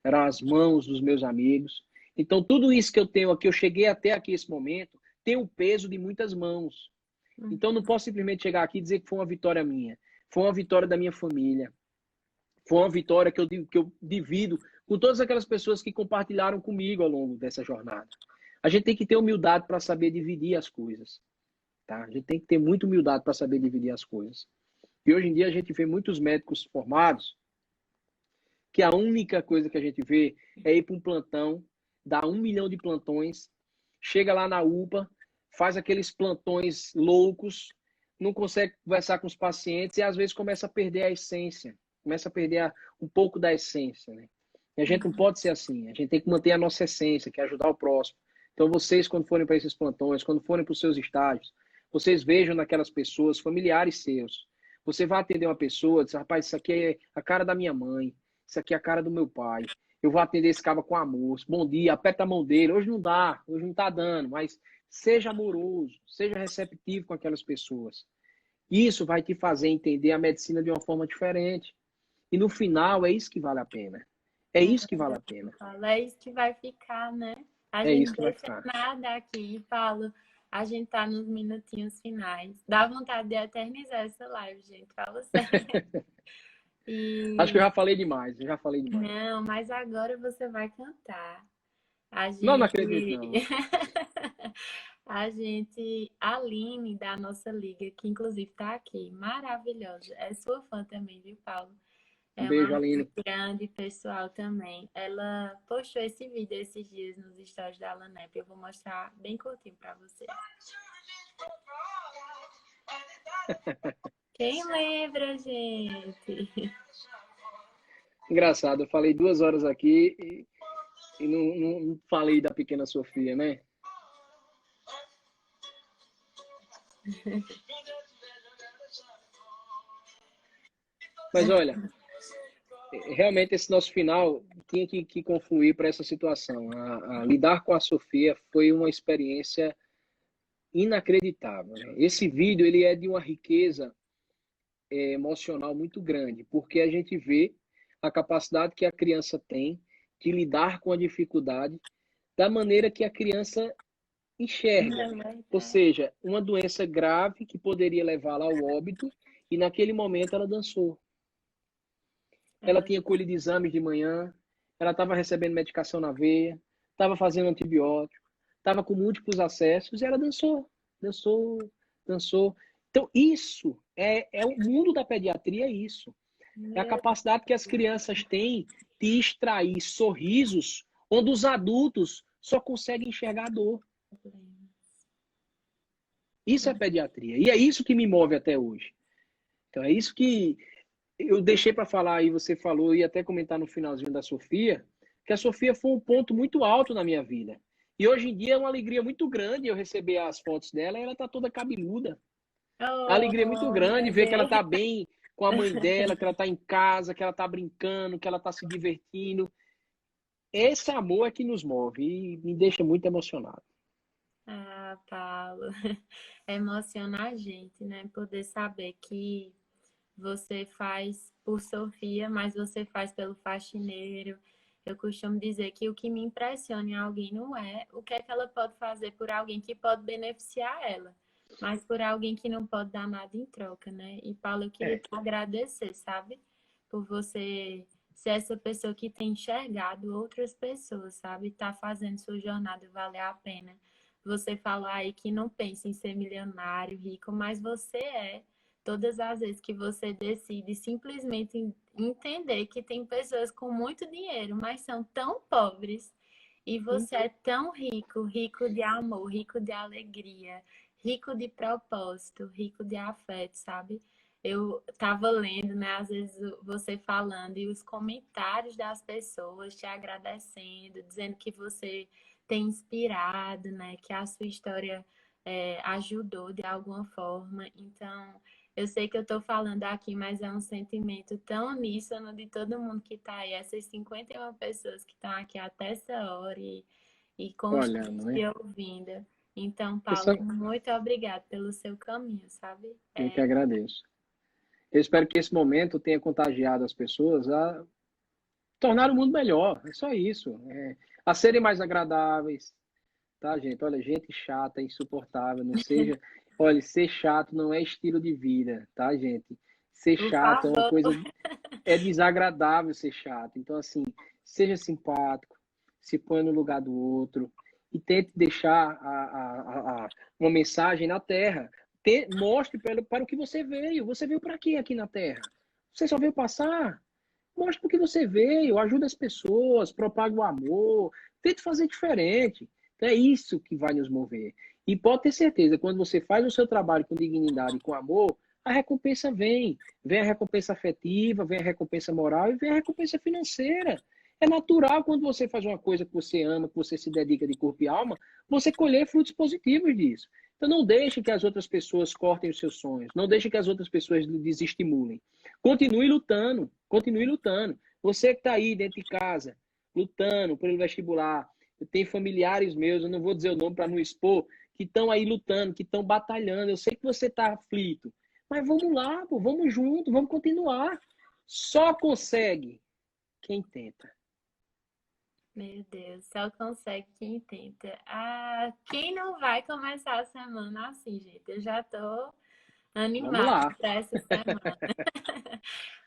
Eram as mãos dos meus amigos. Então, tudo isso que eu tenho aqui, eu cheguei até aqui esse momento, tem o peso de muitas mãos. Então, não posso simplesmente chegar aqui e dizer que foi uma vitória minha. Foi uma vitória da minha família. Foi uma vitória que eu divido com todas aquelas pessoas que compartilharam comigo ao longo dessa jornada. A gente tem que ter humildade para saber dividir as coisas. Tá? A gente tem que ter muita humildade para saber dividir as coisas. E hoje em dia a gente vê muitos médicos formados que a única coisa que a gente vê é ir para um plantão, dá 1 milhão de plantões, chega lá na UPA, faz aqueles plantões loucos, não consegue conversar com os pacientes e às vezes começa a perder a essência, começa a perder um pouco da essência, né? E a gente não pode ser assim, a gente tem que manter a nossa essência, que é ajudar o próximo. Então vocês, quando forem para esses plantões, quando forem para os seus estágios, vocês vejam naquelas pessoas, familiares seus. Você vai atender uma pessoa, diz, rapaz, isso aqui é a cara da minha mãe, isso aqui é a cara do meu pai. Eu vou atender esse cara com amor. Bom dia, aperta a mão dele. Hoje não dá, hoje não está dando, mas seja amoroso, seja receptivo com aquelas pessoas. Isso vai te fazer entender a medicina de uma forma diferente. E no final é isso que vale a pena. É isso que vale a pena. É isso que vai ficar, né? A É gente isso que vai deixa ficar. nada aqui, Paulo. A gente tá nos minutinhos finais. Dá vontade de eternizar essa live, gente. Fala sério. Acho que eu já falei demais. Eu já falei demais. Não, mas agora você vai cantar. A Não, não gente. acredito, não. A gente, a Aline da nossa liga, que inclusive tá aqui, maravilhosa. É sua fã também, viu, Paulo? Um É beijo, uma Aline. grande pessoal também. Ela postou esse vídeo esses dias nos stories da Lanep. Eu vou mostrar bem curtinho para você. Quem lembra, gente? Engraçado, eu falei 2 horas aqui e não falei da pequena Sofia, né? Mas olha, realmente esse nosso final tinha que confluir para essa situação. Lidar com a Sofia foi uma experiência inacreditável, né? Esse vídeo ele é de uma riqueza emocional muito grande, porque a gente vê a capacidade que a criança tem de lidar com a dificuldade da maneira que a criança enxerga. Ou seja, uma doença grave que poderia levá-la ao óbito e naquele momento ela dançou. Ela tinha colhido exames de manhã, ela estava recebendo medicação na veia, estava fazendo antibiótico, estava com múltiplos acessos e ela dançou, dançou, dançou. Então, isso é o mundo da pediatria, é isso. É a capacidade que as crianças têm de extrair sorrisos onde os adultos só conseguem enxergar a dor. Isso é pediatria. E é isso que me move até hoje. Então, é isso que eu deixei para falar aí, você falou, e até comentar no finalzinho da Sofia, que a Sofia foi um ponto muito alto na minha vida. E hoje em dia é uma alegria muito grande eu receber as fotos dela e ela tá toda cabeluda. A alegria é muito grande ver que ela tá bem com a mãe dela, que ela tá em casa, que ela tá brincando, que ela tá se divertindo. Esse amor é que nos move e me deixa muito emocionado. Ah, Paulo, emociona a gente, né? Poder saber que você faz por Sofia, mas você faz pelo faxineiro. Eu costumo dizer que o que me impressiona em alguém não é o que é que ela pode fazer por alguém que pode beneficiar ela, mas por alguém que não pode dar nada em troca, né? E Paulo, eu queria te agradecer, sabe? Por você ser essa pessoa que tem enxergado outras pessoas, sabe? Tá fazendo sua jornada valer a pena. Você falar aí que não pensa em ser milionário, rico, mas você é. Todas as vezes que você decide simplesmente entender que tem pessoas com muito dinheiro, mas são tão pobres, e você é tão rico, rico de amor, rico de alegria, rico de propósito, rico de afeto, sabe? Eu tava lendo, né, às vezes você falando e os comentários das pessoas te agradecendo, dizendo que você tem inspirado, né, que a sua história ajudou de alguma forma. Então, eu sei que eu estou falando aqui, mas é um sentimento tão uníssono de todo mundo que está aí, essas 51 pessoas que estão aqui até essa hora e Olhando, constante né? ouvindo. Então, Eu, Paulo, só, muito obrigado pelo seu caminho, sabe? eu que agradeço. Eu espero que esse momento tenha contagiado as pessoas a tornar o mundo melhor. É só isso. A serem mais agradáveis, tá, gente? Olha, gente chata, insuportável, não seja. Olha, ser chato não é estilo de vida, tá, gente? Ser Por chato é uma favor. coisa. É desagradável ser chato. Então, assim, seja simpático, se põe no lugar do outro e tente deixar uma mensagem na Terra. Mostre para o que você veio. Você veio para quê aqui na Terra? Você só veio passar? Mostre para o que você veio. Ajude as pessoas, propague o amor. Tente fazer diferente. Então é isso que vai nos mover. E pode ter certeza, quando você faz o seu trabalho com dignidade e com amor, a recompensa vem. Vem a recompensa afetiva, vem a recompensa moral e vem a recompensa financeira. É natural quando você faz uma coisa que você ama, que você se dedica de corpo e alma, você colher frutos positivos disso. Então não deixe que as outras pessoas cortem os seus sonhos. Não deixe que as outras pessoas lhe desestimulem. Continue lutando. Continue lutando. Você que está aí dentro de casa, lutando pelo vestibular, tem familiares meus, eu não vou dizer o nome para não expor, que estão aí lutando, que estão batalhando. Eu sei que você está aflito, mas vamos lá, pô, vamos junto, vamos continuar. Só consegue quem tenta. Meu Deus, só consegue quem tenta. Ah, quem não vai começar a semana assim, gente? Eu já tô Vamos animada lá, para essa semana.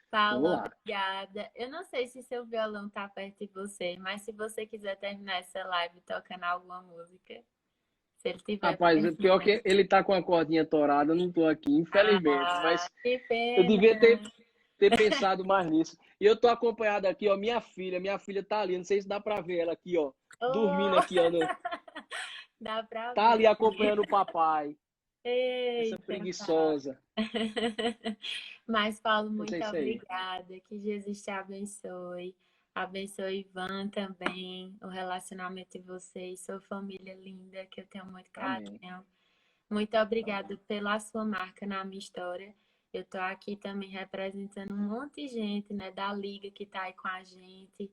Paulo, vamos lá. obrigada. Eu não sei se seu violão tá perto de você, mas se você quiser terminar essa live tocando alguma música, se ele tiver Rapaz, o pior é pertinho. que ele tá com a cordinha torada, eu não tô aqui, infelizmente, Ah, mas que eu devia ter, pena. ter pensado mais nisso. E eu tô acompanhado aqui, ó, minha filha tá ali, não sei se dá pra ver ela aqui, ó, dormindo Oh, aqui, ó, dá pra tá ver. ali acompanhando o papai, essa Eita, Paulo. preguiçosa. Mas, Paulo, Mas é muito isso aí. obrigada. Que Jesus te abençoe. Abençoe Ivan também, o relacionamento de vocês, sua família linda, que eu tenho muito Amém. carinho. Muito obrigada Amém. pela sua marca na minha história. Eu estou aqui também representando um monte de gente, né, da liga que está aí com a gente.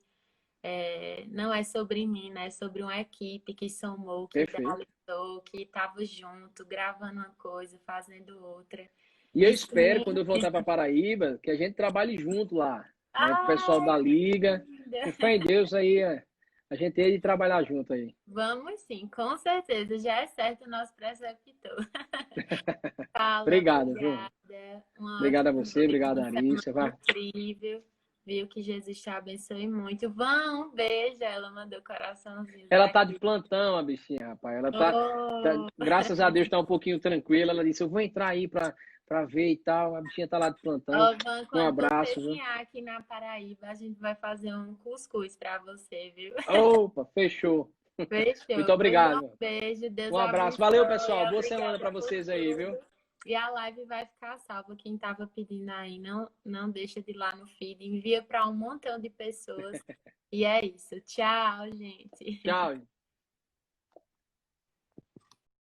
Não é sobre mim, né? É sobre uma equipe que somou, que Perfeito. idealizou, que estava junto, gravando uma coisa, fazendo outra. E eu E espero, sim, quando eu voltar para Paraíba, que a gente trabalhe junto lá, né? Com o pessoal ai, da que Liga. Com linda! fé em Deus aí, a gente tem de trabalhar junto aí. Vamos sim, com certeza. Já é certo o nosso preceptor. Paula, Obrigado, viu? obrigada. Uma Obrigado a ótima você, noite, obrigado, uma semana Arícia. Vai. incrível. Viu que Jesus te abençoe muito. Vão, um beijo. Ela mandou coraçãozinhos Ela tá de aqui. plantão, a bichinha, rapaz. Ela Oh, graças a Deus, tá um pouquinho tranquila. Ela disse: eu vou entrar aí para ver e tal. A bichinha tá lá de plantão. oh, Van, Um quando você abraço, viu? vier aqui na Paraíba, a gente vai fazer um cuscuz para você, viu? Opa, fechou. Muito Fechou. Pois um obrigado. beijo. Deus Um abraço. Valeu, abençoe. pessoal. Boa semana Obrigada para por vocês aí, viu? tudo. E a live vai ficar salva. Quem estava pedindo aí, não deixa de ir lá no feed. Envia para um montão de pessoas. E é isso. Tchau, gente. Tchau.